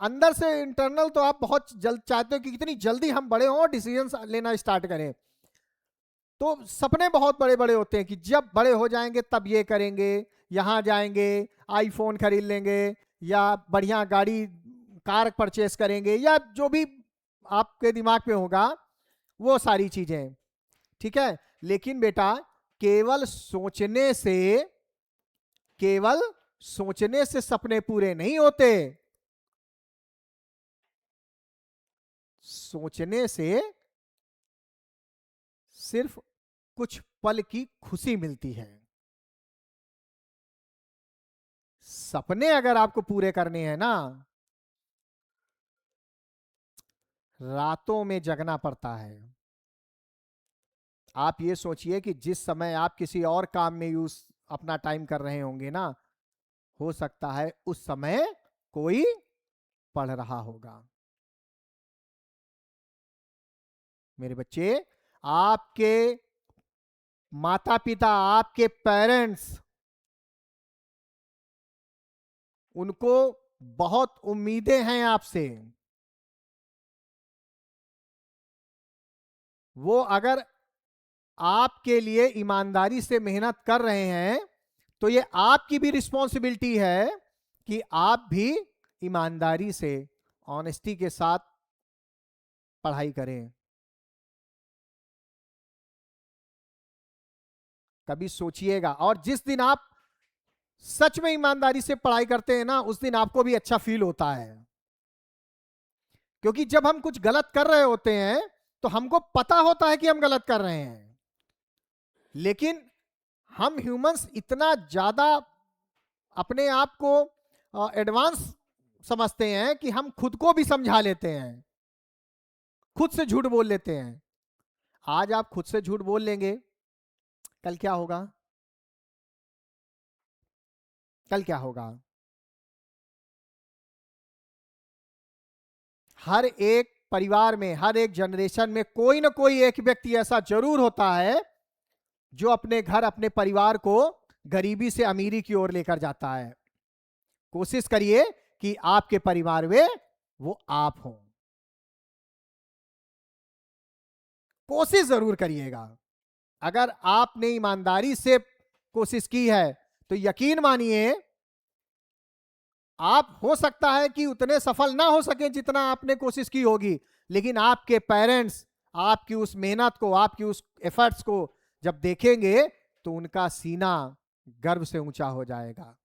अंदर से इंटरनल तो आप बहुत जल्द चाहते हो कि कितनी जल्दी हम बड़े हों और डिसीजन लेना स्टार्ट करें। तो सपने बहुत बड़े बड़े होते हैं कि जब बड़े हो जाएंगे तब ये करेंगे, यहाँ जाएंगे, आईफोन खरीद लेंगे, या बढ़िया गाड़ी, कार परचेस करेंगे, या जो भी आपके दिमाग में होगा वो सारी चीजें, ठीक है। लेकिन बेटा केवल सोचने से, केवल सोचने से सपने पूरे नहीं होते। सोचने से सिर्फ कुछ पल की खुशी मिलती है। सपने अगर आपको पूरे करने हैं ना, रातों में जगना पड़ता है। आप ये सोचिए कि जिस समय आप किसी और काम में यूज अपना टाइम कर रहे होंगे ना, हो सकता है उस समय कोई पढ़ रहा होगा। मेरे बच्चे, आपके माता पिता, आपके पेरेंट्स, उनको बहुत उम्मीदें हैं आपसे। वो अगर आपके लिए ईमानदारी से मेहनत कर रहे हैं तो ये आपकी भी रिस्पॉन्सिबिलिटी है कि आप भी ईमानदारी से, ऑनेस्टी के साथ पढ़ाई करें। कभी सोचिएगा, और जिस दिन आप सच में ईमानदारी से पढ़ाई करते हैं ना, उस दिन आपको भी अच्छा फील होता है। क्योंकि जब हम कुछ गलत कर रहे होते हैं तो हमको पता होता है कि हम गलत कर रहे हैं, लेकिन हम ह्यूमंस इतना ज्यादा अपने आप को एडवांस समझते हैं कि हम खुद को भी समझा लेते हैं, खुद से झूठ बोल लेते हैं। आज आप खुद से झूठ बोल लेंगे, कल क्या होगा? कल क्या होगा? हर एक परिवार में, हर एक जनरेशन में कोई ना कोई एक व्यक्ति ऐसा जरूर होता है जो अपने घर, अपने परिवार को गरीबी से अमीरी की ओर लेकर जाता है। कोशिश करिए कि आपके परिवार में वो आप हो। कोशिश जरूर करिएगा। अगर आपने ईमानदारी से कोशिश की है तो यकीन मानिए, आप हो सकता है कि उतने सफल ना हो सके जितना आपने कोशिश की होगी, लेकिन आपके पेरेंट्स आपकी उस मेहनत को, आपकी उस एफर्ट्स को जब देखेंगे तो उनका सीना गर्व से ऊंचा हो जाएगा।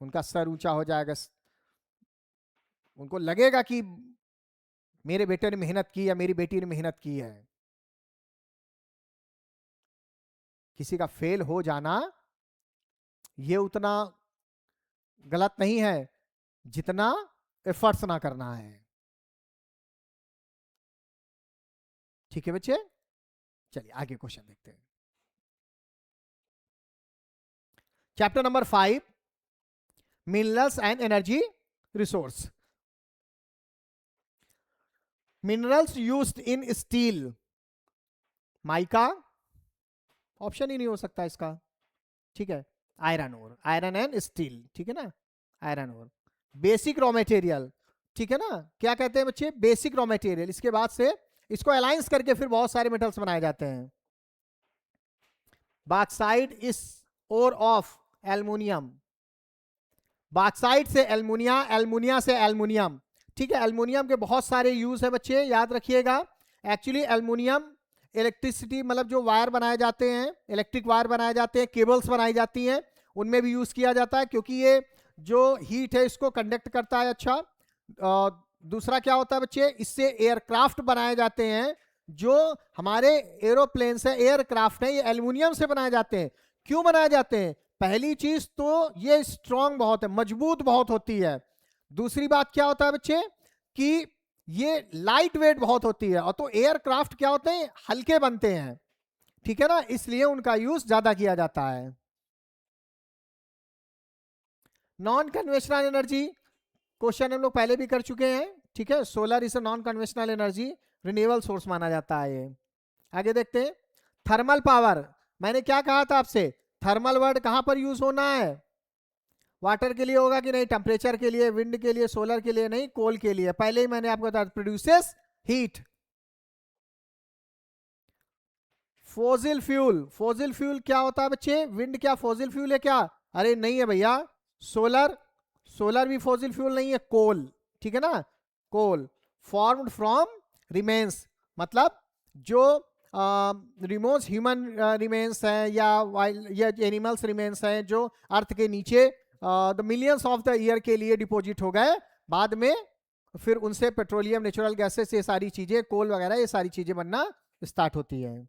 उनका सर ऊंचा हो जाएगा, उनको लगेगा कि मेरे बेटे ने मेहनत की या मेरी बेटी ने मेहनत की है। किसी का फेल हो जाना ये उतना गलत नहीं है जितना एफर्ट्स ना करना है। ठीक है बच्चे, चलिए आगे क्वेश्चन देखते हैं। Chapter number 5, minerals and energy resource. Minerals used in steel, mica option ही नहीं हो सकता इसका, ठीक है। Iron ore, iron and steel, ठीक है ना, iron ore. Basic raw material, ठीक है ना, क्या कहते हैं बच्चे, बेसिक रॉ मटेरियल। इसके बाद से इसको अलाइंस करके फिर बहुत सारे मेटल्स बनाए जाते हैं। Bauxite is ore of aluminium, bauxite से एल्युमिनिया, एल्युमिनिया से एल्युमिनियम, ठीक है। एल्युमिनियम के बहुत सारे यूज है बच्चे, याद रखिएगा। एक्चुअली एल्युमिनियम इलेक्ट्रिसिटी, मतलब जो वायर बनाए जाते हैं, इलेक्ट्रिक वायर बनाए जाते हैं, केबल्स बनाई जाती हैं, उनमें भी यूज किया जाता है, क्योंकि ये जो हीट है इसको कंडक्ट करता है। अच्छा, दूसरा क्या होता है बच्चे, इससे एयरक्राफ्ट बनाए जाते हैं। जो हमारे एरोप्लेन्स है, एयरक्राफ्ट है, ये एल्युमिनियम से बनाए जाते हैं। क्यों बनाए जाते हैं? पहली चीज तो ये स्ट्रांग बहुत है, मजबूत बहुत होती है। दूसरी बात क्या होता है बच्चे कि ये लाइट वेट बहुत होती है, और तो एयरक्राफ्ट क्या होते हैं, हल्के बनते हैं, ठीक है ना, इसलिए उनका यूज ज्यादा किया जाता है। नॉन कन्वेंशनल एनर्जी, क्वेश्चन हम लोग पहले भी कर चुके हैं, ठीक है। Solar is non conventional energy, renewable source माना जाता है ये। आगे देखते हैं, थर्मल पावर। मैंने क्या कहा था आपसे, थर्मल वर्ड कहां पर यूज होना है? वाटर के लिए होगा कि नहीं, टेम्परेचर के लिए, विंड के लिए, सोलर के लिए नहीं, कोल के लिए। पहले ही मैंने आपको बताया, produces heat. Fossil fuel, fossil fuel क्या होता है बच्चे, विंड क्या फोसिल फ्यूल है क्या? अरे नहीं है भैया। सोलर, सोलर भी फोसिल फ्यूल नहीं है, कोल, ठीक है ना, कोल। फॉर्म्ड फ्रॉम रिमेन्स, मतलब जो रिमोन्स, ह्यूमन रिमेन्स है या एनिमल्स रिमेन्स हैं जो अर्थ के नीचे the millions of the year के लिए डिपॉजिट हो गए, बाद में फिर उनसे पेट्रोलियम, नेचुरल गैसेस, ये सारी चीजें, कोल वगैरह, ये सारी चीजें बनना स्टार्ट होती है।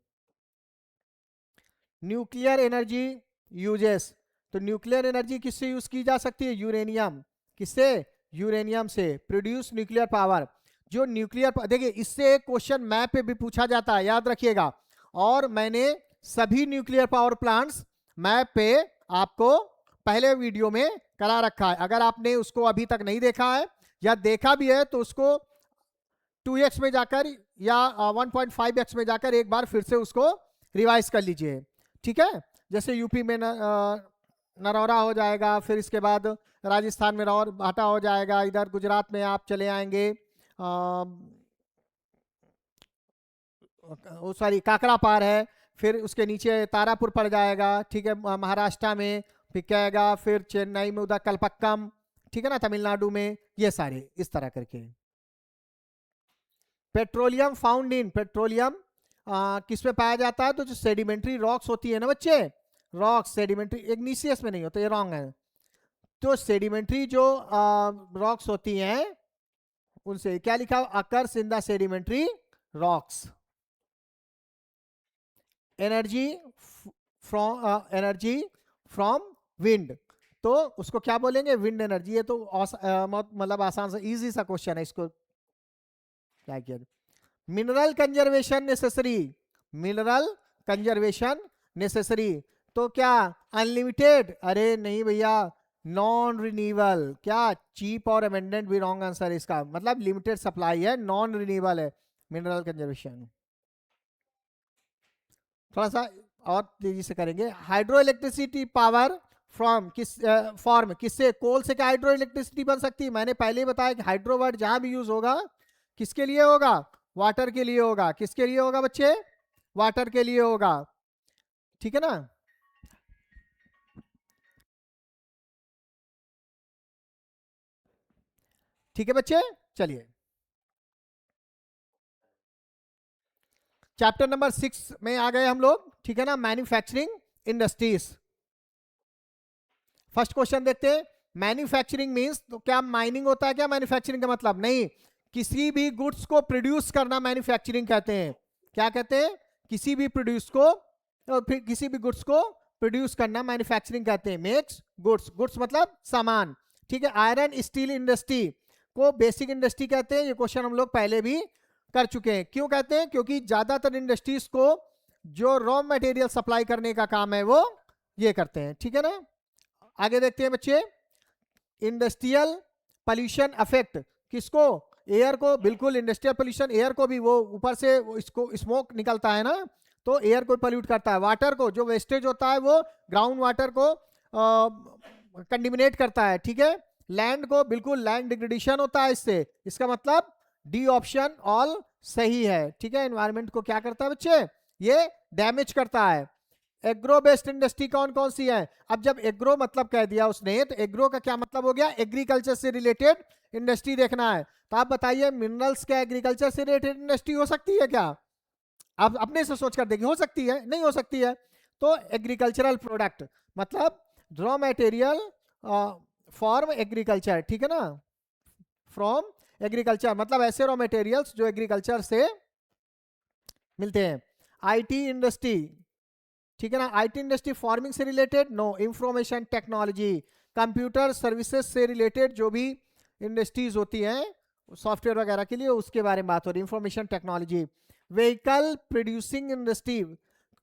न्यूक्लियर एनर्जी यूजेस, तो न्यूक्लियर एनर्जी किससे यूज की जा सकती है? यूरेनियम, किससे? यूरेनियम से। प्रोड्यूस न्यूक्लियर पावर, जो न्यूक्लियर, देखिए इससे एक क्वेश्चन मैप पे भी पूछा जाता है, याद रखिएगा। और मैंने सभी न्यूक्लियर पावर प्लांट्स मैप पे आपको पहले वीडियो में करा रखा है। अगर आपने उसको अभी तक नहीं देखा है या देखा भी है तो उसको 2x में जाकर या 1.5x में जाकर एक बार फिर से उसको रिवाइज कर लीजिए, ठीक है। जैसे यूपी में नरौरा हो जाएगा, फिर इसके बाद राजस्थान में रौर भाटा हो जाएगा, इधर गुजरात में आप चले आएंगे, सॉरी काकरा पार है, फिर उसके नीचे तारापुर पड़ जाएगा, ठीक है, महाराष्ट्र में। फिर क्या आएगा, फिर चेन्नई में उधर कलपक्कम, ठीक है ना, तमिलनाडु में, ये सारे इस तरह करके। पेट्रोलियम फाउंड इन, पेट्रोलियम किस में पाया जाता है? तो जो सेडिमेंट्री रॉक्स होती है ना बच्चे, रॉक्स सेडिमेंट्री, इग्निशियस में नहीं होता, ये रॉन्ग है। तो सेडिमेंट्री जो रॉक्स होती हैं उनसे क्या लिखा, occurs in the sedimentary rocks. Energy from wind, तो उसको क्या बोलेंगे? Wind energy. ये तो मतलब आसान सा इजी सा क्वेश्चन है, इसको क्या किया। Mineral conservation necessary, mineral conservation necessary, तो क्या अनलिमिटेड? अरे नहीं भैया, नॉन रिन्यूएबल। क्या चीप और अमेंडेंट भी रॉन्ग आंसर इसका, मतलब लिमिटेड सप्लाई है, नॉन रिन्यूएबल है मिनरल कंजर्वेशन। थोड़ा सा और तेजी से करेंगे। हाइड्रो इलेक्ट्रिसिटी पावर फ्रॉम किस फॉर्म, किससे? कोल से क्या हाइड्रो इलेक्ट्रिसिटी बन सकती है? मैंने पहले ही बताया कि हाइड्रो वर्ड जहां भी यूज होगा किसके लिए होगा? वाटर के लिए होगा। किसके लिए होगा बच्चे? वाटर के लिए होगा, ठीक है ना। ठीक है बच्चे, चलिए चैप्टर नंबर 6 में आ गए हम लोग, ठीक है ना, मैन्युफैक्चरिंग इंडस्ट्रीज। फर्स्ट क्वेश्चन देखते हैं, मैन्युफैक्चरिंग मींस तो क्या माइनिंग होता है क्या मैन्युफैक्चरिंग का मतलब? नहीं, किसी भी गुड्स को प्रोड्यूस करना मैन्युफैक्चरिंग कहते हैं। क्या कहते हैं? किसी भी प्रोड्यूस को फिर किसी भी गुड्स को प्रोड्यूस करना मैन्युफैक्चरिंग कहते हैं। मेक्स गुड्स, गुड्स मतलब सामान, ठीक है। आयरन स्टील इंडस्ट्री को बेसिक इंडस्ट्री कहते हैं। ये क्वेश्चन हम लोग पहले भी कर चुके हैं। क्यों कहते हैं? क्योंकि ज्यादातर इंडस्ट्रीज को जो रॉ मटेरियल सप्लाई करने का काम है वो ये करते हैं, ठीक है ना। आगे देखते हैं बच्चे, इंडस्ट्रियल पोल्यूशन अफेक्ट किसको? एयर को, बिल्कुल। इंडस्ट्रियल पोल्यूशन एयर को भी, वो ऊपर से इसको स्मोक निकलता है ना, तो एयर को पोल्यूट करता है। वाटर को, जो वेस्टेज होता है वो ग्राउंड वाटर को कंडिमिनेट करता है, ठीक है। लैंड को, बिल्कुल लैंड डिग्रेडेशन होता है इससे। इसका मतलब डी ऑप्शन ऑल सही है, ठीक है। एनवायरमेंट को क्या करता है बच्चे? ये डैमेज करता है। एग्रो बेस्ड इंडस्ट्री कौन कौन सी है? अब जब एग्रो मतलब कह दिया उसने, तो एग्रो का क्या मतलब हो गया? एग्रीकल्चर से रिलेटेड इंडस्ट्री देखना है। तो आप बताइए, मिनरल्स क्या एग्रीकल्चर से रिलेटेड इंडस्ट्री हो सकती है क्या? आप अपने से सोच कर देखिए, हो सकती है? नहीं हो सकती है। तो एग्रीकल्चरल प्रोडक्ट मतलब रॉ मटेरियल फॉर्म एग्रीकल्चर, ठीक है ना। फ्रॉम एग्रीकल्चर मतलब ऐसे रॉ मटेरियल्स जो एग्रीकल्चर से मिलते हैं। आईटी इंडस्ट्री, ठीक है ना। आईटी इंडस्ट्री फार्मिंग से related? No. Information technology, computer services से रिलेटेड जो भी इंडस्ट्रीज होती हैं सॉफ्टवेयर वगैरह के लिए, उसके बारे में बात हो रही है। Information technology. Vehicle producing industry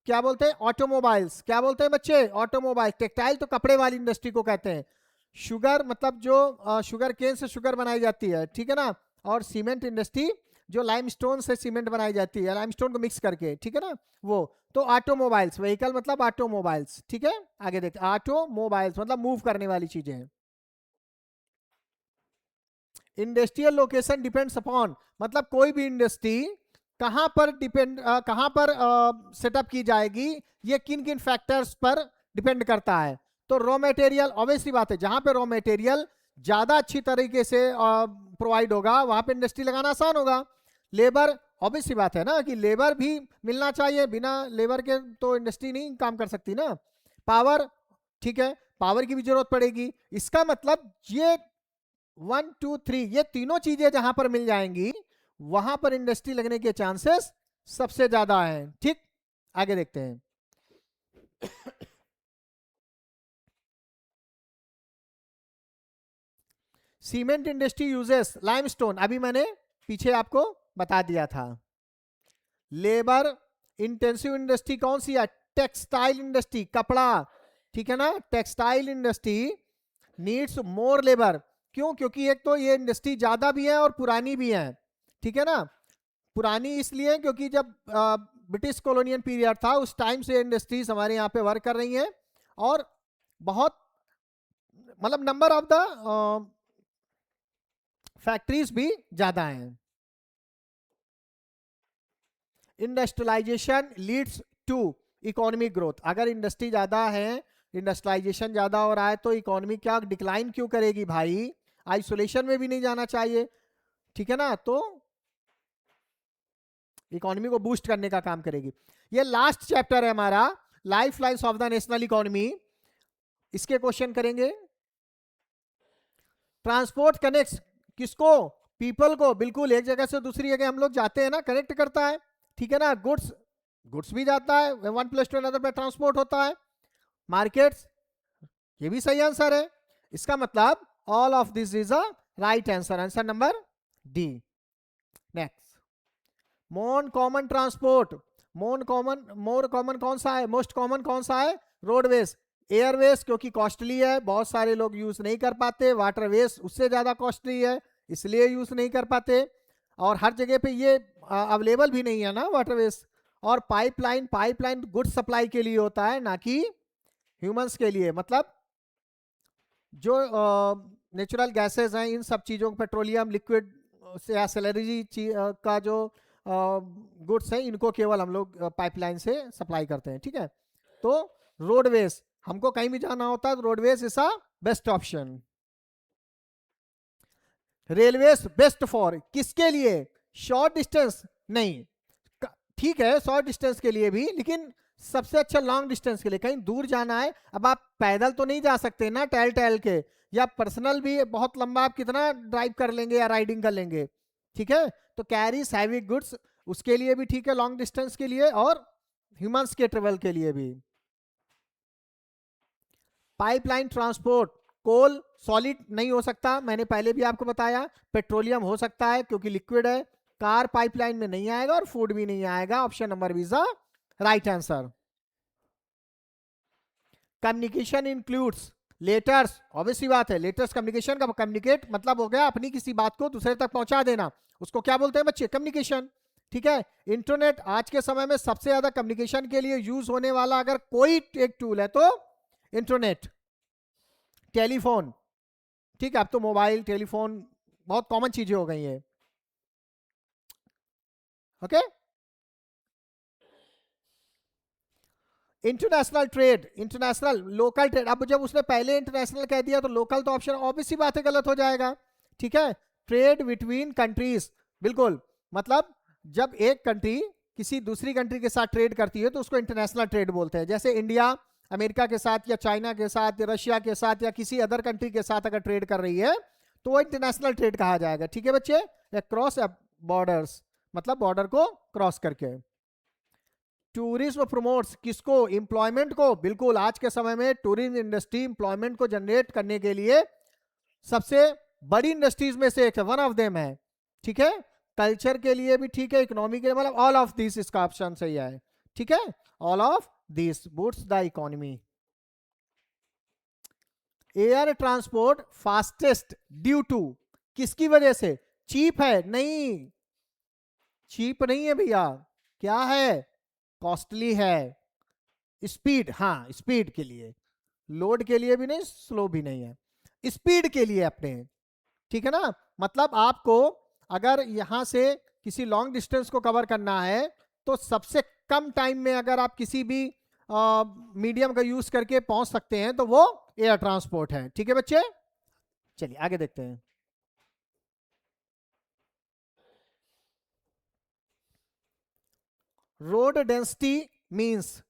क्या बोलते हैं? ऑटोमोबाइल्स। क्या बोलते हैं बच्चे? ऑटोमोबाइल। टेक्सटाइल तो कपड़े वाली इंडस्ट्री को कहते हैं। शुगर मतलब जो शुगर केन से शुगर बनाई जाती है, ठीक है ना। और सीमेंट इंडस्ट्री जो लाइमस्टोन से सीमेंट बनाई जाती है, लाइमस्टोन को मिक्स करके, ठीक है ना वो। तो ऑटोमोबाइल्स, व्हीकल मतलब ऑटोमोबाइल्स, ठीक है। आगे देखते, ऑटोमोबाइल्स मतलब मूव करने वाली चीजें हैं। इंडस्ट्रियल लोकेशन डिपेंड्स अपॉन मतलब कोई भी इंडस्ट्री कहां पर डिपेंड, कहां पर सेटअप की जाएगी, ये किन किन फैक्टर्स पर डिपेंड करता है। तो रॉ मटेरियल, ऑब्वियसली बात है, जहां पे रॉ मटेरियल ज्यादा अच्छी तरीके से प्रोवाइड होगा वहां पे इंडस्ट्री लगाना आसान होगा। लेबर, ऑब्वियसली बात है ना कि लेबर भी मिलना चाहिए, बिना लेबर के तो इंडस्ट्री नहीं काम कर सकती ना। पावर, ठीक है, पावर की भी जरूरत पड़ेगी। इसका मतलब ये 1 2 3 ये तीनों चीजें जहां पर मिल जाएंगी वहां पर इंडस्ट्री लगने के चांसेस सबसे ज्यादा हैं, ठीक। आगे देखते हैं। सीमेंट इंडस्ट्री यूजेस लाइमस्टोन, अभी मैंने पीछे आपको बता दिया था। लेबर इंटेंसिव इंडस्ट्री कौन सी है? टेक्सटाइल इंडस्ट्री, कपड़ा, ठीक है ना। Textile industry needs more labour. क्यों? क्योंकि एक तो ये इंडस्ट्री ज्यादा भी है और पुरानी भी है, ठीक है ना। पुरानी इसलिए क्योंकि जब ब्रिटिश कॉलोनियल पीरियड था उस टाइम से इंडस्ट्रीज हमारे यहाँ पे वर्क कर रही हैं, और बहुत मतलब नंबर ऑफ द फैक्ट्रीज भी ज्यादा हैं। Industrialisation leads to economic growth. अगर इंडस्ट्री ज्यादा है, इंडस्ट्रियलाइजेशन ज्यादा हो रहा है, तो इकोनॉमी क्या डिक्लाइन क्यों करेगी भाई? आइसोलेशन में भी नहीं जाना चाहिए, ठीक है ना। तो इकोनॉमी को बूस्ट करने का काम करेगी। ये लास्ट चैप्टर है हमारा, life lines of the national economy. इसके क्वेश्चन करेंगे। ट्रांसपोर्ट कनेक्ट्स किसको? पीपल को, बिल्कुल। एक जगह से दूसरी जगह हम लोग जाते हैं ना, कनेक्ट करता है, ठीक है ना। गुड्स, गुड्स भी जाता है, वन प्लेस टू अनदर पे ट्रांसपोर्ट होता है। मार्केट्स, ये भी सही आंसर है। इसका मतलब all of this is a right answer, answer number D. Next, more common transport, more common कौन सा है? मोस्ट कॉमन कौन सा है? रोडवेज। एयरवेज क्योंकि कॉस्टली है, बहुत सारे लोग यूज नहीं कर पाते। वाटरवेज उससे ज्यादा कॉस्टली है, इसलिए यूज नहीं कर पाते, और हर जगह पे ये अवेलेबल भी नहीं है ना वाटरवेज। और पाइपलाइन, पाइपलाइन गुड्स सप्लाई के लिए होता है, ना कि ह्यूमंस के लिए। मतलब जो नेचुरल गैसेस हैं, इन सब चीज़ों, पेट्रोलियम, लिक्विड या सैलरी का जो गुड्स हैं, इनको केवल हम लोग पाइपलाइन से सप्लाई करते हैं, ठीक है। तो रोडवेज, हमको कहीं भी जाना होता है तो roadways is a best option. Railways best for किसके लिए? शॉर्ट डिस्टेंस नहीं, ठीक है शॉर्ट डिस्टेंस के लिए भी, लेकिन सबसे अच्छा लॉन्ग डिस्टेंस के लिए, कहीं दूर जाना है। अब आप पैदल तो नहीं जा सकते ना टहल टहल के, या पर्सनल भी बहुत लंबा आप कितना ड्राइव कर लेंगे या राइडिंग कर लेंगे, ठीक है। तो कैरीज हैवी गुड्स, उसके लिए भी ठीक है, लॉन्ग डिस्टेंस के लिए और ह्यूमंस के ट्रेवल के लिए भी। पाइपलाइन ट्रांसपोर्ट, कोल सॉलिड नहीं हो सकता, मैंने पहले भी आपको बताया। पेट्रोलियम हो सकता है क्योंकि लिक्विड है। कार पाइपलाइन में नहीं आएगा और फूड भी नहीं आएगा। Option number B is the right answer. Communication includes letters, obviously बात है, लेटर्स कम्युनिकेशन का कम्युनिकेट मतलब हो गया अपनी किसी बात को दूसरे तक पहुंचा देना, उसको क्या बोलते हैं बच्चे, कम्युनिकेशन, ठीक है। इंटरनेट आज के समय में सबसे ज्यादा कम्युनिकेशन के लिए यूज होने वाला अगर कोई एक टूल है तो इंटरनेट। टेलीफोन, ठीक है, अब तो मोबाइल टेलीफोन बहुत कॉमन चीजें हो गई हैं, okay. International trade, international, local trade, अब जब उसने पहले इंटरनेशनल कह दिया तो लोकल तो ऑप्शन ऑब्वियसली बात है गलत हो जाएगा, ठीक है। ट्रेड बिटवीन कंट्रीज, बिल्कुल, मतलब जब एक कंट्री किसी दूसरी कंट्री के साथ ट्रेड करती है तो उसको इंटरनेशनल ट्रेड बोलते हैं। जैसे इंडिया अमेरिका के साथ या चाइना के साथ या रशिया के साथ या किसी अदर कंट्री के साथ अगर ट्रेड कर रही है तो वो इंटरनेशनल ट्रेड कहा जाएगा, ठीक है बच्चे। क्रॉस बॉर्डर्स मतलब बॉर्डर को क्रॉस करके। टूरिज्म प्रमोट्स किसको, एम्प्लॉयमेंट को, बिल्कुल आज के समय में टूरिज्म इंडस्ट्री एम्प्लॉयमेंट को जनरेट करने के लिए सबसे बड़ी इंडस्ट्रीज में से एक है, वन ऑफ देम है, ठीक है। कल्चर के लिए भी ठीक है, इकोनॉमी के लिए, मतलब ऑल ऑफ दिस इसका ऑप्शन सही है, ठीक है। All of this boosts the economy. Air transport fastest due to, किसकी वजह से, चीप है, नहीं चीप नहीं है भैया, क्या है, कॉस्टली है। स्पीड, हाँ स्पीड के लिए, लोड के लिए भी नहीं, स्लो भी नहीं है, स्पीड के लिए अपने, ठीक है ना। मतलब आपको अगर यहां से किसी लॉन्ग डिस्टेंस को कवर करना है तो सबसे कम टाइम में अगर आप किसी भी मीडियम का यूज करके पहुंच सकते हैं तो वो एयर ट्रांसपोर्ट है, ठीक है बच्चे। चलिए आगे देखते हैं। Road density means,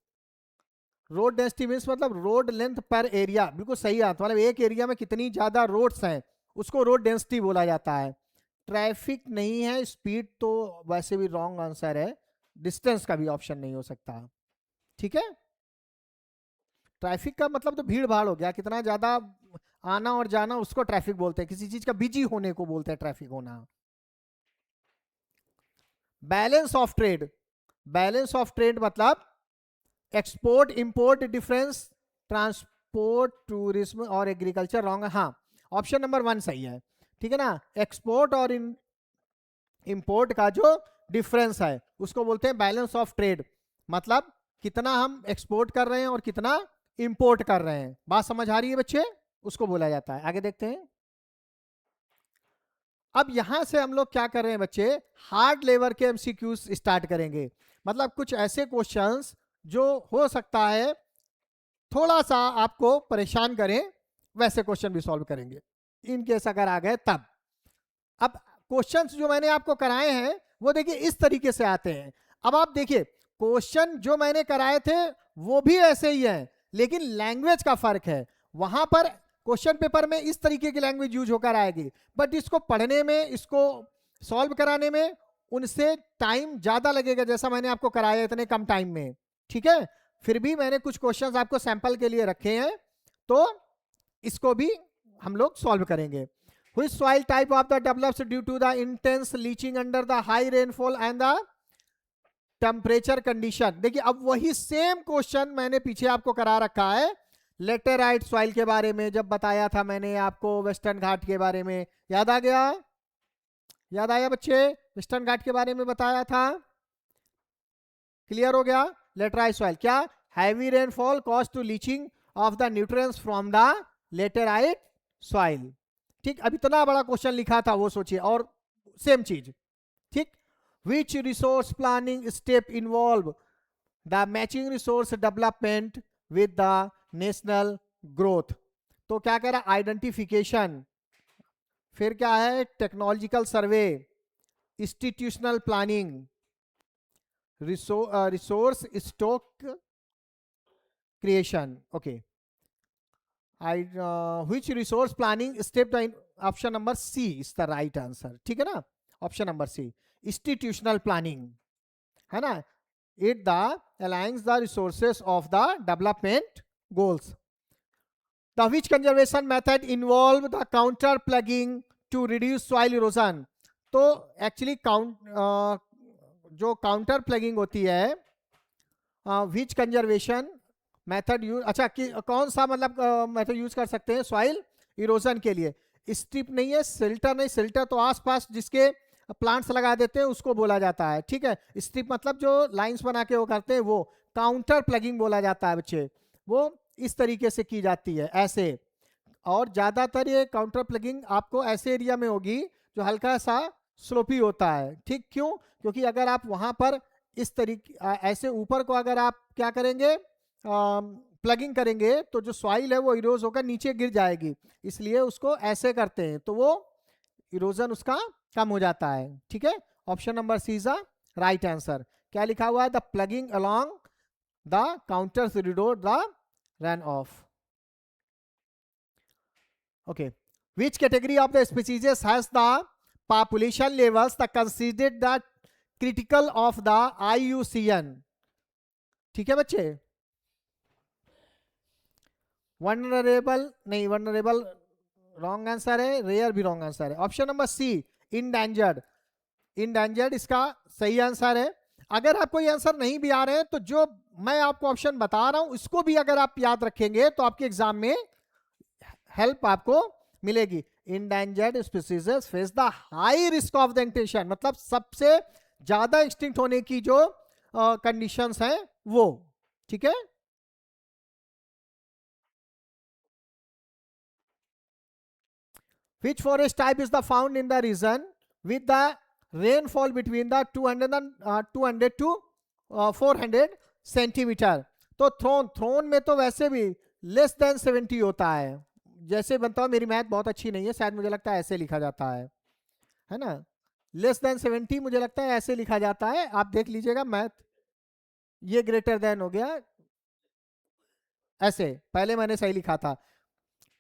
road density means मतलब रोड लेंथ पर एरिया, बिल्कुल सही है, मतलब एक एरिया में कितनी ज्यादा रोड्स हैं उसको रोड डेंसिटी बोला जाता है। ट्रैफिक नहीं है, स्पीड तो वैसे भी रॉन्ग आंसर है, डिस्टेंस का भी ऑप्शन नहीं हो सकता, ठीक है। ट्रैफिक का मतलब तो भीड़ भाड़ हो गया, कितना ज्यादा आना और जाना उसको ट्रैफिक बोलते हैं, किसी चीज का बिजी होने को बोलते हैं ट्रैफिक होना। Balance of trade, balance of trade मतलब export import difference, transport tourism और एग्रीकल्चर रॉन्ग है, हाँ ऑप्शन नंबर 1 सही है, ठीक है ना। एक्सपोर्ट और इंपोर्ट का जो डिफरेंस है उसको बोलते हैं बैलेंस ऑफ ट्रेड, मतलब कितना हम एक्सपोर्ट कर रहे हैं और कितना इंपोर्ट कर रहे हैं, बात समझ आ रही है बच्चे, उसको बोला जाता है। आगे देखते हैं। अब यहां से हम लोग क्या कर रहे हैं बच्चे, हार्ड लेवल के एमसीक्यूज स्टार्ट करेंगे, मतलब कुछ ऐसे क्वेश्चंस जो हो सकता है थोड़ा सा आपको परेशान करें, वैसे क्वेश्चन भी सॉल्व करेंगे इन केस अगर आ गए तब। अब क्वेश्चंस जो मैंने आपको कराए हैं वो देखिए इस तरीके से आते हैं। अब आप देखिए क्वेश्चन जो मैंने कराए थे वो भी ऐसे ही हैं, लेकिन लैंग्वेज का फर्क है। वहां पर क्वेश्चन पेपर में इस तरीके की लैंग्वेज यूज होकर आएगी, बट इसको पढ़ने में, इसको सॉल्व कराने में उनसे टाइम ज्यादा लगेगा, जैसा मैंने आपको कराया इतने कम टाइम में, ठीक है। फिर भी मैंने कुछ क्वेश्चंस आपको सैंपल के लिए रखे हैं, तो इसको भी हम लोग सॉल्व करेंगे। Which soil type of the develops due to the intense leaching under the high rainfall and the temperature condition। देखिए अब वही सेम क्वेश्चन मैंने पीछे आपको करा रखा है, लेटेराइट सॉइल के बारे में जब बताया था मैंने आपको, वेस्टर्न घाट के बारे में, याद आ गया, याद आया बच्चे, वेस्टर्न घाट के बारे में बताया था, क्लियर हो गया। लेटेराइट सॉइल क्या, heavy rainfall cause to leaching of the nutrients from the laterite soil, ठीक। अब इतना बड़ा क्वेश्चन लिखा था वो सोचिए, और सेम चीज, ठीक। Which resource planning step involve the matching resource development with the national growth. तो क्या कह रहा है, आइडेंटिफिकेशन, फिर क्या है, technological survey, institutional planning, resource stock creation, okay. I which resource planning step the option number C is the right answer, ठीक है ना, option number C institutional planning, है ना, it the aligns the resources of the development goals. The which conservation method involve the counter plugging to reduce soil erosion? तो actually जो counter plugging होती है, विच conservation method use, अच्छा कौन सा मतलब मेथड यूज कर सकते हैं सॉइल इरोजन के लिए? स्ट्रिप नहीं है, सिल्टर नहीं, सिल्टर तो आसपास जिसके प्लांट्स लगा देते हैं उसको बोला जाता है, ठीक है। स्ट्रिप मतलब जो लाइंस बना के वो करते हैं, वो काउंटर प्लगिंग बोला जाता है बच्चे, वो इस तरीके से की जाती है ऐसे। और ज़्यादातर ये काउंटर प्लगिंग आपको ऐसे एरिया में होगी जो हल्का सा स्लोपी होता है, ठीक, क्यों? क्योंकि अगर आप वहाँ पर इस तरीके ऐसे ऊपर को अगर आप क्या करेंगे, प्लगिंग करेंगे तो जो सॉइल है वो इरोज होकर नीचे गिर जाएगी, इसलिए उसको ऐसे करते हैं तो वो इरोजन उसका कम हो जाता है, ठीक है। Option number C is the right answer. क्या लिखा हुआ है? The ploughing along the contours reduce the run off. Okay, which category of the species has the population levels that considered the critical of the IUCN? ठीक है बच्चे, vulnerable नहीं, vulnerable wrong answer है, rare भी wrong answer है। Option number C endangered, endangered इसका सही answer है। अगर आपको ये आंसर नहीं भी आ रहे हैं तो जो मैं आपको ऑप्शन बता रहा हूं इसको भी अगर आप याद रखेंगे तो आपके एग्जाम में हेल्प आपको मिलेगी। Endangered species face the high risk of the extinction, मतलब सबसे ज्यादा एक्सटिंक्ट होने की जो कंडीशंस हैं वो, ठीक है। Which forest type is the found in the region with the rainfall between the 200 and 200 to 400 centimetre? तो थ्रोन में तो वैसे भी लेस देन 70 होता है, जैसे बनता हूँ, मेरी मैथ बहुत अच्छी नहीं है, शायद मुझे लगता है ऐसे लिखा जाता है ना, लेस देन 70 मुझे लगता है ऐसे लिखा जाता है, आप देख लीजिएगा मैथ। ये ग्रेटर देन हो गया ऐसे, पहले मैंने सही लिखा था।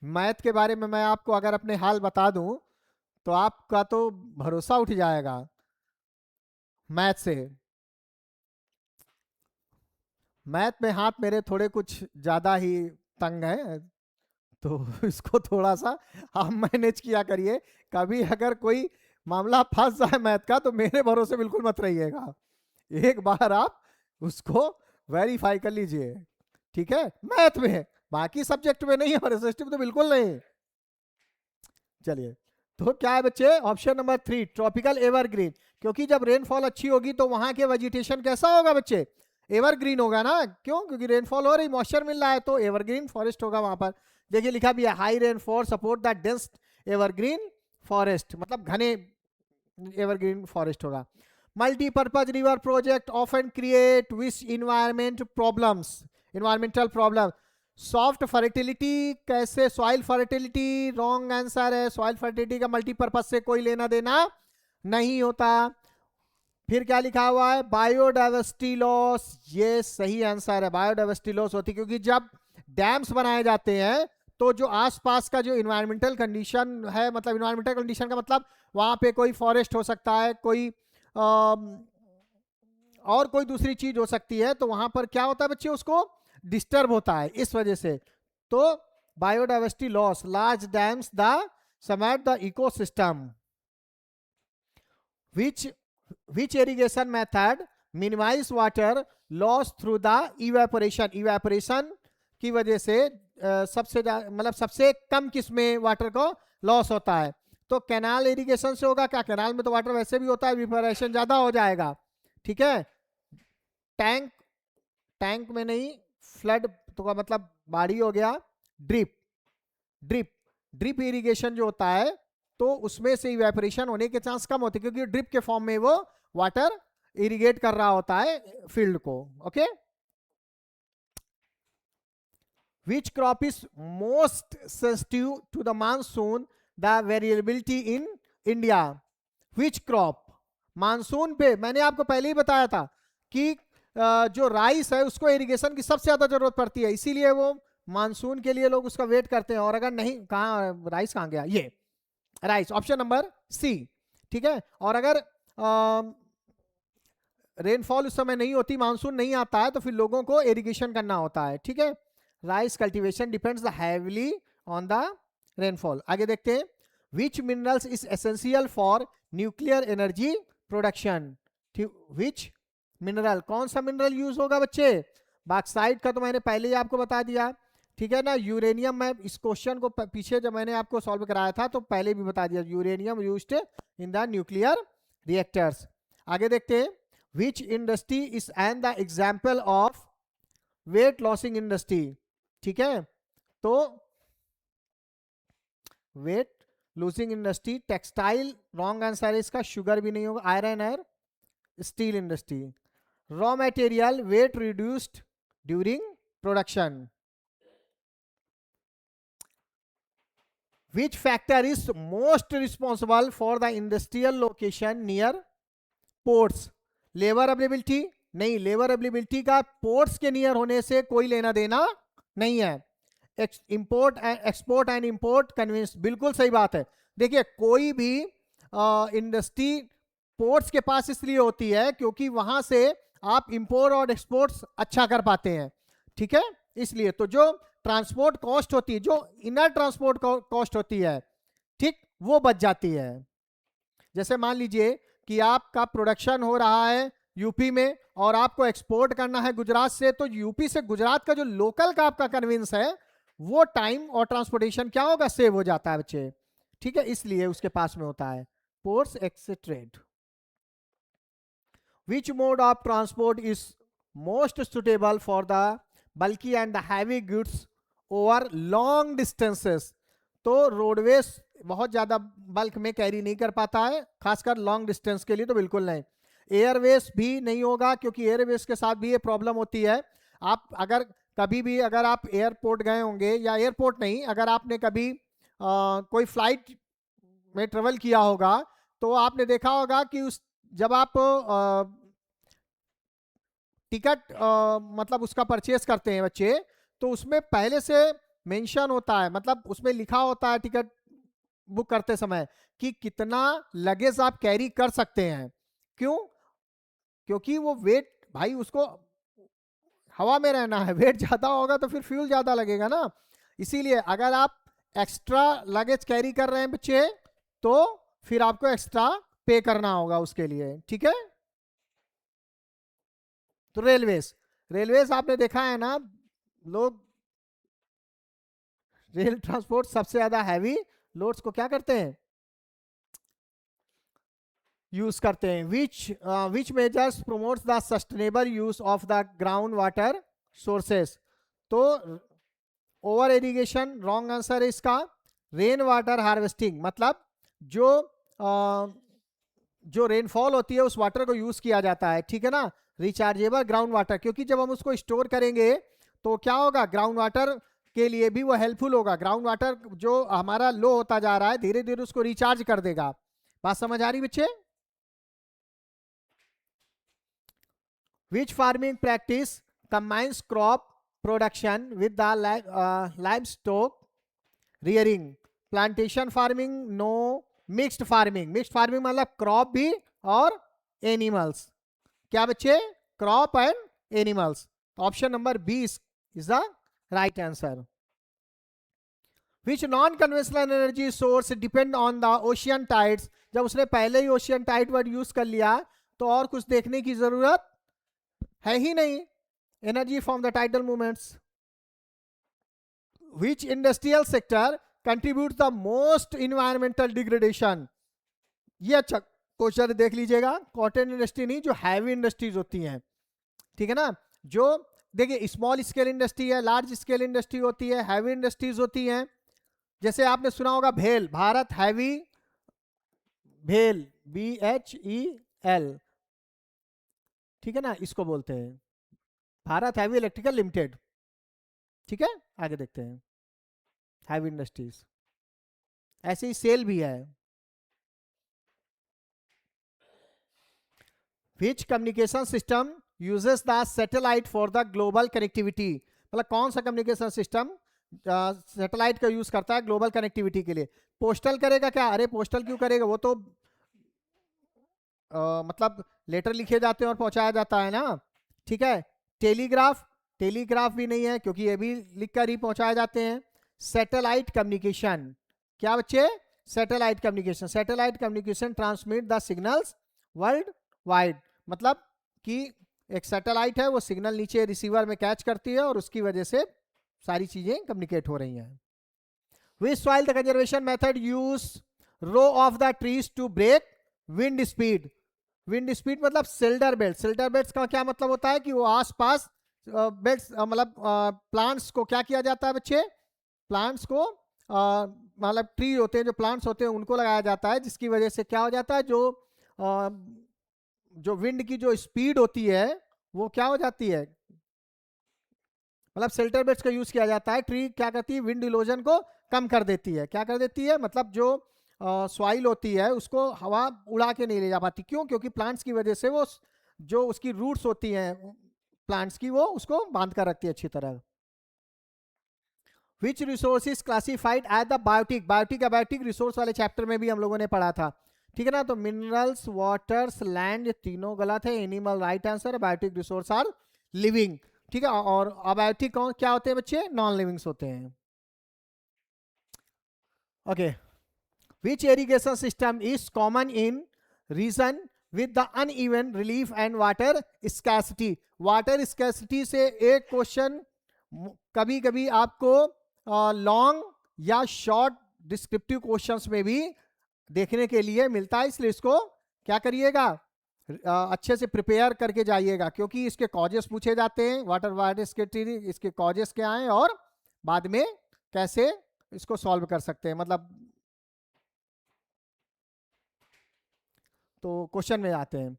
मैथ के बारे में मैं आपको अगर अपने हाल बता दूं तो आपका तो भरोसा उठ जाएगा मैथ से। मैथ में हाथ मेरे थोड़े कुछ ज्यादा ही तंग है, तो इसको थोड़ा सा आप मैनेज किया करिए। कभी अगर कोई मामला फंस जाए मैथ का तो मेरे भरोसे बिल्कुल मत रहिएगा, एक बार आप उसको वेरीफाई कर लीजिए, ठीक है। मैथ में, बाकी सब्जेक्ट में नहीं, और एसएसटी में तो बिल्कुल नहीं। चलिए, तो क्या है बच्चे? ऑप्शन नंबर 3 ट्रॉपिकल एवरग्रीन, क्योंकि जब रेनफॉल अच्छी होगी तो वहां के वेजिटेशन कैसा होगा बच्चे? एवरग्रीन होगा ना, क्यों? क्योंकि रेनफॉल हो रही, मॉइस्चर मिल रहा है, तो एवरग्रीन फॉरेस्ट होगा वहां पर। देखिए लिखा भी है, high rainfall support the dense evergreen forest, मतलब घने एवरग्रीन फॉरेस्ट होगा। Multipurpose river project often create which environmental problem? सॉफ्ट फर्टिलिटी, कैसे? सॉइल फर्टिलिटी रॉन्ग आंसर है, सॉइल फर्टिलिटी का मल्टीपर्पज से कोई लेना देना नहीं होता। फिर क्या लिखा हुआ है? बायोडाइवर्सिटी लॉस, ये सही आंसर है, बायोडाइवर्सिटी लॉस होती है क्योंकि जब डैम्स बनाए जाते हैं तो जो आसपास का जो इन्वायरमेंटल कंडीशन है, मतलब इन्वायरमेंटल कंडीशन का मतलब वहां पे कोई फॉरेस्ट हो सकता है, कोई और कोई दूसरी चीज हो सकती है, तो वहां पर क्या होता है बच्चे, उसको डिस्टर्ब होता है, इस वजह से। तो biodiversity loss, large dams the summit the ecosystem. which irrigation method minimize water loss through the evaporation की वजह से सबसे मतलब सबसे कम किसमें वाटर को लॉस होता है? तो कैनाल इरिगेशन से होगा क्या? कैनाल में तो वाटर वैसे भी होता है, इवेपोरेशन ज्यादा हो जाएगा, ठीक है। टैंक में नहीं, फ्लड तो का मतलब बाड़ी हो गया। ड्रिप इरिगेशन जो होता है तो उसमें से इवेपोरेशन होने के चांस कम होते हैं क्योंकि ड्रिप के फॉर्म में वो वाटर इरिगेट कर रहा होता है फील्ड को, okay. Which crop is most sensitive to the monsoon, the variability in India? Which crop? Monsoon पे मैंने आपको पहले ही बताया था कि जो राइस है उसको इरिगेशन की सबसे ज्यादा जरूरत पड़ती है, इसीलिए वो मानसून के लिए लोग उसका वेट करते हैं, और अगर नहीं, कहाँ राइस कहाँ गया, ये राइस, ऑप्शन नंबर सी, ठीक है। और अगर रेनफॉल उस समय नहीं होती, मानसून नहीं आता है, तो फिर लोगों को इरिगेशन करना होता है, ठीक है। Rice cultivation depends heavily on the rainfall. आगे देखते हैं, which minerals is essential for nuclear energy production. Which mineral, कौन सा मिनरल यूज होगा बच्चे? बॉक्साइट का तो मैंने पहले ही आपको बता दिया, ठीक है ना। यूरेनियम, मैं इस क्वेश्चन को पीछे जब मैंने आपको सॉल्व कराया था तो पहले भी बता दिया, uranium used in the nuclear reactors. आगे देखते हैं, which industry is and the example of weight losing industry, ठीक है। तो weight losing industry, textile wrong answer है इसका, शुगर भी नहीं होगा, आयरन और steel industry. Raw material weight reduced during production. which factor is most responsible for the industrial location near ports? Labour availability नहीं, लेबर अवेलेबिलिटी का ports के near होने से कोई लेना देना नहीं है। Import export and import convenience, बिल्कुल सही बात है। देखिए कोई भी इंडस्ट्री पोर्ट्स के पास इसलिए होती है क्योंकि वहां से आप इंपोर्ट और एक्सपोर्ट्स अच्छा कर पाते हैं, ठीक है। इसलिए तो जो ट्रांसपोर्ट कॉस्ट होती है, जो इनर ट्रांसपोर्ट कॉस्ट होती है, ठीक, वो बच जाती है। जैसे मान लीजिए कि आपका प्रोडक्शन हो रहा है यूपी में और आपको एक्सपोर्ट करना है गुजरात से, तो यूपी से गुजरात का जो लोकल का आपका कन्वींस है, वो टाइम और ट्रांसपोर्टेशन क्या होगा, सेव हो जाता है बच्चे, ठीक है। इसलिए उसके पास में होता है पोर्ट्स एक्सेट्रेड। Which mode of transport is most suitable for the bulky and the heavy goods over long distances. तो रोडवेज बहुत ज्यादा बल्क में कैरी नहीं कर पाता है, खासकर लॉन्ग डिस्टेंस के लिए तो बिल्कुल नहीं। एयरवेज भी नहीं होगा क्योंकि एयरवेज के साथ भी ये प्रॉब्लम होती है। आप अगर कभी भी अगर आप एयरपोर्ट गए होंगे, या एयरपोर्ट नहीं, अगर आपने कभी कोई फ्लाइट में ट्रेवल किया होगा, तो आपने देखा होगा कि उस जब आप टिकट मतलब उसका परचेस करते हैं बच्चे, तो उसमें पहले से मेंशन होता है, मतलब उसमें लिखा होता है टिकट बुक करते समय कि कितना लगेज आप कैरी कर सकते हैं। क्यों? क्योंकि वो वेट, भाई उसको हवा में रहना है, वेट ज्यादा होगा तो फिर फ्यूल ज्यादा लगेगा ना। इसीलिए अगर आप एक्स्ट्रा लगेज कैरी कर रहे हैं बच्चे, तो फिर आपको एक्स्ट्रा पे करना होगा उसके लिए, ठीक है। तो रेलवेज, रेलवेज आपने देखा है ना, लोग रेल ट्रांसपोर्ट सबसे ज्यादा हैवी लोड्स को क्या करते हैं, यूज करते हैं। विच measures promotes the sustainable use of the ground water sources. तो ओवर इरिगेशन रॉन्ग आंसर है इसका। रेन वाटर हार्वेस्टिंग, मतलब जो जो रेनफॉल होती है उस वाटर को यूज किया जाता है, ठीक है ना। रिचार्जेबल ग्राउंड वाटर, क्योंकि जब हम उसको स्टोर करेंगे तो क्या होगा, ग्राउंड वाटर के लिए भी वो हेल्पफुल होगा। ग्राउंड वाटर जो हमारा लो होता जा रहा है, धीरे धीरे उसको रिचार्ज कर देगा। बात समझ आ रही बच्चे? Which farming practice combines crop production with the livestock rearing? Plantation farming, no. Mixed farming, mixed farming मतलब क्रॉप भी और एनिमल्स। क्या बच्चे? Crop and animals. Option number B is the right answer. Which non-conventional energy source depend on the ocean tides? जब उसने पहले ही ocean Tide word use कर लिया तो और कुछ देखने की जरूरत है ही नहीं। Energy from the tidal movements. Which industrial sector contributes the most environmental degradation? ये अच्छा क्वेश्चन देख लीजिएगा। कॉटन इंडस्ट्री नहीं, जो हैवी इंडस्ट्रीज होती हैं, ठीक है ना। जो देखिए स्मॉल स्केल इंडस्ट्री है, लार्ज स्केल इंडस्ट्री होती है, हैवी इंडस्ट्रीज होती हैं। जैसे आपने सुना होगा भेल, भारत हैवी भेल, BHEL, ठीक है ना, इसको बोलते हैं भारत हैवी इलेक्ट्रिकल लिमिटेड, ठीक है। आगे देखते हैं हैवी इंडस्ट्रीज। ऐसे ही सेल भी है। Which communication system uses the satellite for the global connectivity? मतलब कौन सा कम्युनिकेशन सिस्टम सैटेलाइट का यूज करता है ग्लोबल कनेक्टिविटी के लिए? पोस्टल करेगा क्या? अरे पोस्टल क्यों करेगा, वो तो मतलब लेटर लिखे जाते हैं और पहुंचाया जाता है ना, ठीक है। टेलीग्राफ, टेलीग्राफ भी नहीं है क्योंकि ये भी लिख कर ही पहुंचाए जाते हैं। सैटेलाइट कम्युनिकेशन, क्या बच्चे? Satellite communication, satellite communication transmit the signals world wide, मतलब कि एक सैटेलाइट है वो सिग्नल नीचे रिसीवर में कैच करती है और उसकी वजह से सारी चीजें कम्युनिकेट हो रही हैं। Which soil the conservation method use row of the trees to break wind speed? Wind speed मतलब सिल्डर बेल्ट, सिल्डर बेल्ट का क्या मतलब होता है कि वो आसपास बेल्ट मतलब प्लांट्स को क्या किया जाता है बच्चे? प्लांट्स को मतलब ट्री होते हैं, जो प्लांट्स होते हैं उनको लगाया जाता है, जिसकी वजह से क्या हो जाता है, जो विंड की जो स्पीड होती है वो क्या हो जाती है, मतलब शेल्टर बेड्स का यूज किया जाता है। ट्री क्या करती है? विंड इलोजन को कम कर देती है। क्या कर देती है? मतलब जो सॉइल होती है उसको हवा उड़ा के नहीं ले जा पाती। क्यों? क्योंकि प्लांट्स की वजह से वो जो उसकी रूट्स होती हैं प्लांट्स की, वो उसको बांध कर रखती है अच्छी तरह। Which resource is classified as the biotic? Biotic abiotic resource वाले चैप्टर में भी हम लोगों ने पढ़ा था, ठीक है ना। तो मिनरल्स, वाटर्स, लैंड, ये तीनों गलत है। Animal right answer. Biotic resource are living, ठीक है। और अबायोटिक कौन क्या होते हैं बच्चे? नॉन लिविंग्स होते हैं। Okay, which irrigation system is common in region with the uneven relief and water scarcity? Water scarcity से एक क्वेश्चन कभी कभी आपको लॉन्ग या शॉर्ट डिस्क्रिप्टिव क्वेश्चंस में भी देखने के लिए मिलता है, इसलिए इसको क्या करिएगा, अच्छे से प्रिपेयर करके जाइएगा, क्योंकि इसके कॉजेस पूछे जाते हैं। वाटर स्कैसिटी, इसके कॉजेस क्या हैं और बाद में कैसे इसको सॉल्व कर सकते हैं, मतलब तो क्वेश्चन में आते हैं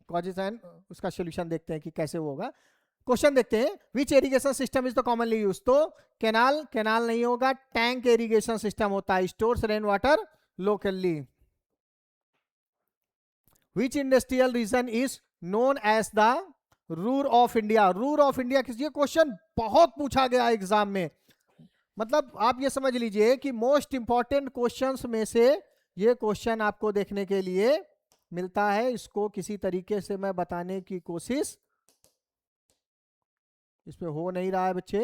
कॉजेस एंड उसका सॉल्यूशन देखते हैं कि कैसे वो होगा। क्वेश्चन देखते हैं, which irrigation system is the commonly use? तो कैनाल, कैनाल नहीं होगा, टैंक इरिगेशन सिस्टम होता है, stores rain water locally. Which industrial region is known as the Ruhr of India? Ruhr of India किस, ये क्वेश्चन बहुत पूछा गया एग्जाम में, मतलब आप ये समझ लीजिए कि मोस्ट इंपॉर्टेंट क्वेश्चंस में से ये क्वेश्चन आपको देखने के लिए मिलता है। इसको किसी तरीके से मैं बताने की कोशिश इसमें हो नहीं रहा है बच्चे,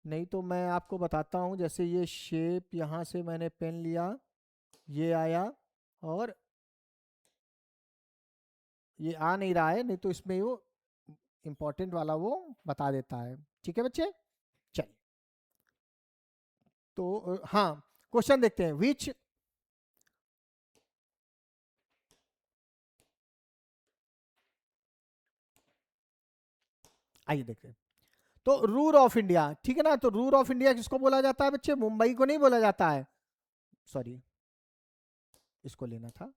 नहीं तो मैं आपको बताता हूं। जैसे ये शेप, यहां से मैंने पेन लिया, ये आया और ये आ नहीं रहा है, नहीं तो इसमें वो इंपॉर्टेंट वाला वो बता देता है, ठीक है बच्चे। चलिए, तो हाँ, क्वेश्चन देखते हैं। विच आइए देखते हैं। तो रूर ऑफ इंडिया, ठीक है ना। तो रूर ऑफ इंडिया किसको बोला जाता है बच्चे? मुंबई को नहीं बोला जाता है, सॉरी इसको लेना था,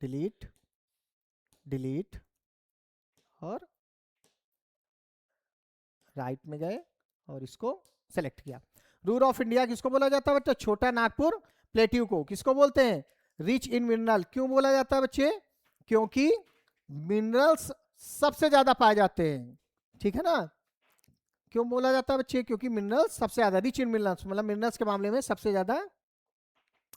डिलीट, डिलीट और राइट में गए और इसको सेलेक्ट किया। रूर ऑफ इंडिया किसको बोला जाता है बच्चे? छोटा नागपुर प्लेट्यू को किसको बोलते हैं? Rich in mineral. क्यों बोला जाता है बच्चे? क्योंकि मिनरल्स सबसे ज्यादा पाए जाते हैं, ठीक है ना। क्यों बोला जाता है बच्चे? क्योंकि मिनरल्स सबसे ज्यादा, रिच इन मिनरल्स मतलब मिनरल्स के मामले में सबसे ज्यादा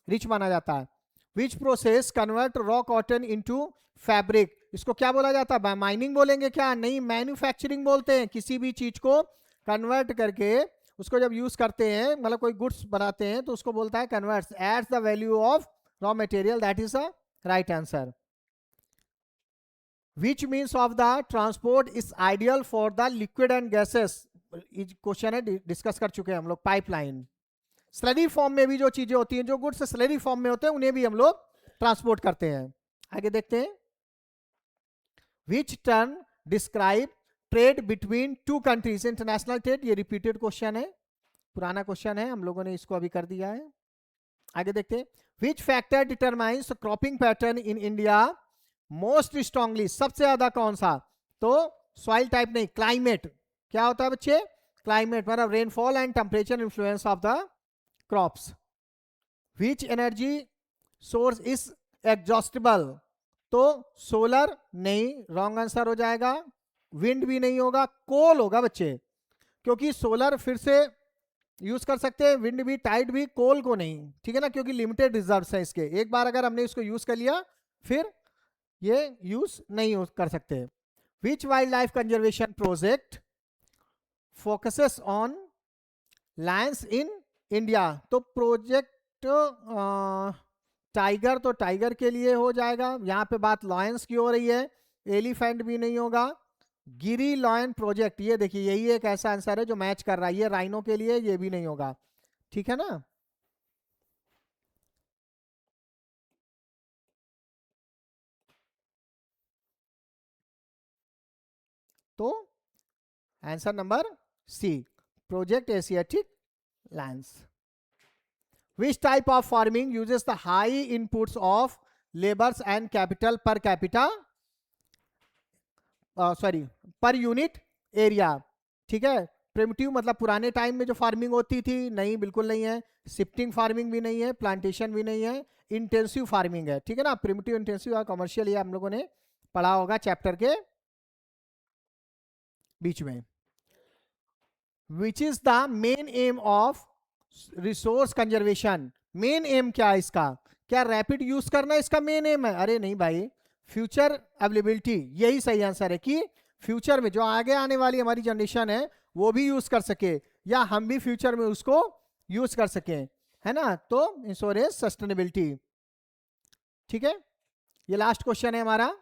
रिच माना जाता है। Which process convert raw cotton into fabric? इसको क्या बोला जाता है? माइनिंग बोलेंगे क्या? नहीं, मैन्युफैक्चरिंग बोलते हैं। किसी भी चीज को कन्वर्ट करके उसको जब यूज करते हैं, मतलब कोई गुड्स बनाते हैं, तो उसको बोलता है converts, adds the value of raw material, that is a right answer. Which means of the transport is ideal for the liquid and gases? Question है, डिस्कस कर चुके हैं हम लोग। पाइपलाइन। स्लरी फॉर्म में भी जो चीजें होती हैं, जो गुड्स स्लरी फॉर्म में होते हैं, उन्हें भी हम लोग ट्रांसपोर्ट करते हैं। आगे देखते हैं। Which term describe trade between two countries? International trade, ये रिपीटेड क्वेश्चन है, पुराना क्वेश्चन है, हम लोगों ने इसको अभी कर दिया है। आगे देखते हैं। Which factor determines cropping pattern in India most strongly? सबसे ज्यादा कौन सा? तो सॉइल टाइप नहीं, क्लाइमेट। क्या होता है बच्चे? क्लाइमेट मतलब rainfall and temperature influence of the crops. Which energy source is exhaustible? तो सोलर नहीं, रॉन्ग आंसर हो जाएगा। विंड भी नहीं होगा, कोल होगा बच्चे, क्योंकि सोलर फिर से यूज कर सकते हैं, विंड भी, टाइड भी, कोल को नहीं, ठीक है ना, क्योंकि लिमिटेड रिजर्व्स है इसके। एक बार अगर हमने इसको यूज कर लिया फिर ये यूज नहीं कर सकते। Which wild life conservation project focuses on lions in India? तो प्रोजेक्ट टाइगर, तो टाइगर के लिए हो जाएगा, यहाँ पे बात लायंस की हो रही है। एलिफेंट भी नहीं होगा। गिरी लॉयन प्रोजेक्ट, ये देखिए यही एक ऐसा आंसर है जो मैच कर रहा है, ये राइनो के लिए, ये भी नहीं होगा, ठीक है ना। तो answer number C, project Asiatic lions. Which type of farming uses the high inputs of labors and capital per capita, sorry per unit area? ठीक है, प्रिमिटिव मतलब पुराने टाइम में जो फार्मिंग होती थी, नहीं, बिल्कुल नहीं है। शिफ्टिंग फार्मिंग भी नहीं है, प्लांटेशन भी नहीं है, इंटेंसिव फार्मिंग है, ठीक है ना। प्रिमिटिव, इंटेंसिव और कमर्शियल, ये हम लोगों ने पढ़ा होगा चैप्टर के बीच में। Which is the main M of resource conservation? Main M क्या है इसका? क्या रैपिड यूज करना इसका मेन एम है? अरे नहीं भाई, फ्यूचर अवेलेबिलिटी, यही सही आंसर है कि फ्यूचर में जो आगे आने वाली हमारी जनरेशन है वो भी यूज कर सके, या हम भी फ्यूचर में उसको यूज कर सके, है ना। तो इंश्योरेंस सस्टेनेबिलिटी, ठीक है। ये लास्ट क्वेश्चन है हमारा।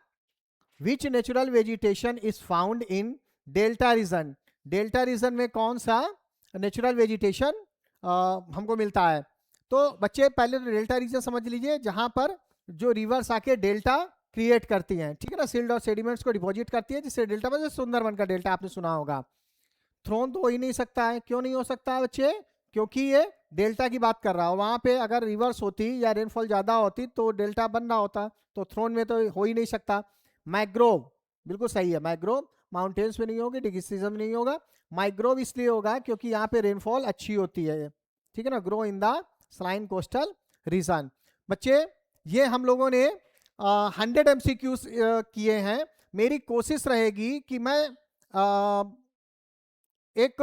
Which natural vegetation is found in delta region? Delta region में कौन सा नेचुरल वेजिटेशन हमको मिलता है? तो बच्चे पहले तो डेल्टा रीजन समझ लीजिए, जहां पर जो रिवर्स आके डेल्टा क्रिएट करती हैं, ठीक है ना, सिल्ट और सेडिमेंट्स को डिपॉजिट करती है, जिससे डेल्टा में सुंदरबन का डेल्टा आपने सुना होगा। थ्रोन तो हो ही नहीं सकता है। क्यों नहीं हो सकता है बच्चे? क्योंकि ये डेल्टा की बात कर रहा हो, वहां पे अगर रिवर्स होती या रेनफॉल ज्यादा होती तो डेल्टा बन रहा होता, तो थ्रोन में तो हो ही नहीं सकता। मैग्रोव, बिल्कुल सही है, मैग्रोव माउंटेन्स में नहीं होगी, डिगिस्टिज्म नहीं होगा। माइग्रोव इसलिए होगा क्योंकि यहाँ पे रेनफॉल अच्छी होती है, ठीक है ना। Grow in the saline coastal region. बच्चे ये हम लोगों ने 100 MCQs किए हैं। मेरी कोशिश रहेगी कि मैं एक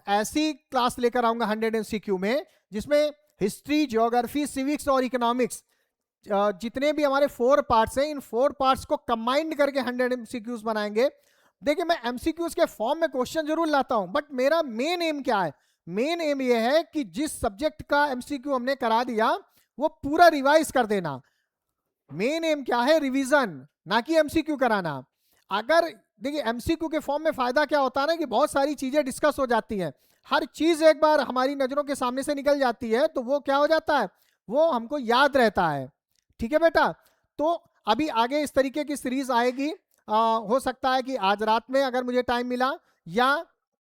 ऐसी क्लास लेकर आऊंगा 100 MCQ में, जिसमें हिस्ट्री, ज्योग्राफी, सिविक्स और इकोनॉमिक्स, जितने भी हमारे 4 पार्ट्स हैं, इन 4 पार्ट्स को कंबाइंड करके 100 MCQs बनाएंगे। देखिए, मैं MCQs के फॉर्म में क्वेश्चन जरूर लाता हूं, बट मेरा मेन एम क्या है? मेन एम ये है कि जिस सब्जेक्ट का MCQ हमने करा दिया वो पूरा रिवाइज कर देना। मेन एम क्या है? रिवीजन, ना कि MCQ कराना। अगर देखिए MCQ के फॉर्म में फायदा क्या होता है ना, कि बहुत सारी चीजें डिस्कस हो जाती हैं, हर चीज एक बार हमारी नजरों के सामने से निकल जाती है, तो वो क्या हो जाता है, वो हमको याद रहता है, ठीक है बेटा। तो अभी आगे इस तरीके की सीरीज आएगी। हो सकता है कि आज रात में अगर मुझे टाइम मिला, या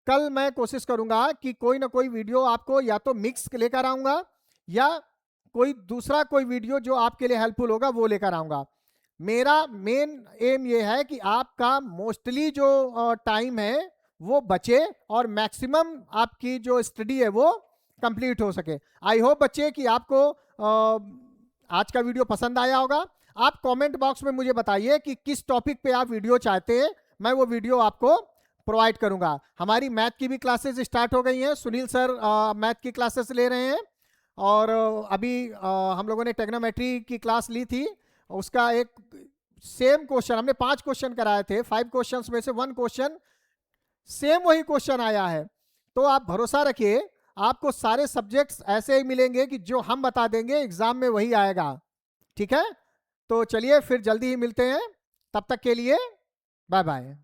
कल मैं कोशिश करूंगा कि कोई ना कोई वीडियो आपको या तो मिक्स लेकर आऊंगा, या कोई दूसरा कोई वीडियो जो आपके लिए हेल्पफुल होगा वो लेकर आऊंगा। मेरा मेन एम ये है कि आपका मोस्टली जो टाइम है वो बचे, और मैक्सिमम आपकी जो स्टडी है वो कंप्लीट हो सके। आई होप बच्चे कि आपको आज का वीडियो पसंद आया होगा। आप कमेंट बॉक्स में मुझे बताइए कि किस टॉपिक पे आप वीडियो चाहते हैं, मैं वो वीडियो आपको प्रोवाइड करूंगा। हमारी मैथ की भी क्लासेस स्टार्ट हो गई हैं, सुनील सर मैथ की क्लासेस ले रहे हैं, और अभी हम लोगों ने ट्रिग्नोमेट्री की क्लास ली थी, उसका एक सेम क्वेश्चन हमने 5 क्वेश्चन कराए थे, 5 क्वेश्चंस में से 1 क्वेश्चन सेम वही क्वेश्चन आया है। तो आप भरोसा रखिए, आपको सारे सब्जेक्ट्स ऐसे ही मिलेंगे कि जो हम बता देंगे एग्जाम में वही आएगा, ठीक है। तो चलिए फिर जल्दी ही मिलते हैं, तब तक के लिए बाय बाय।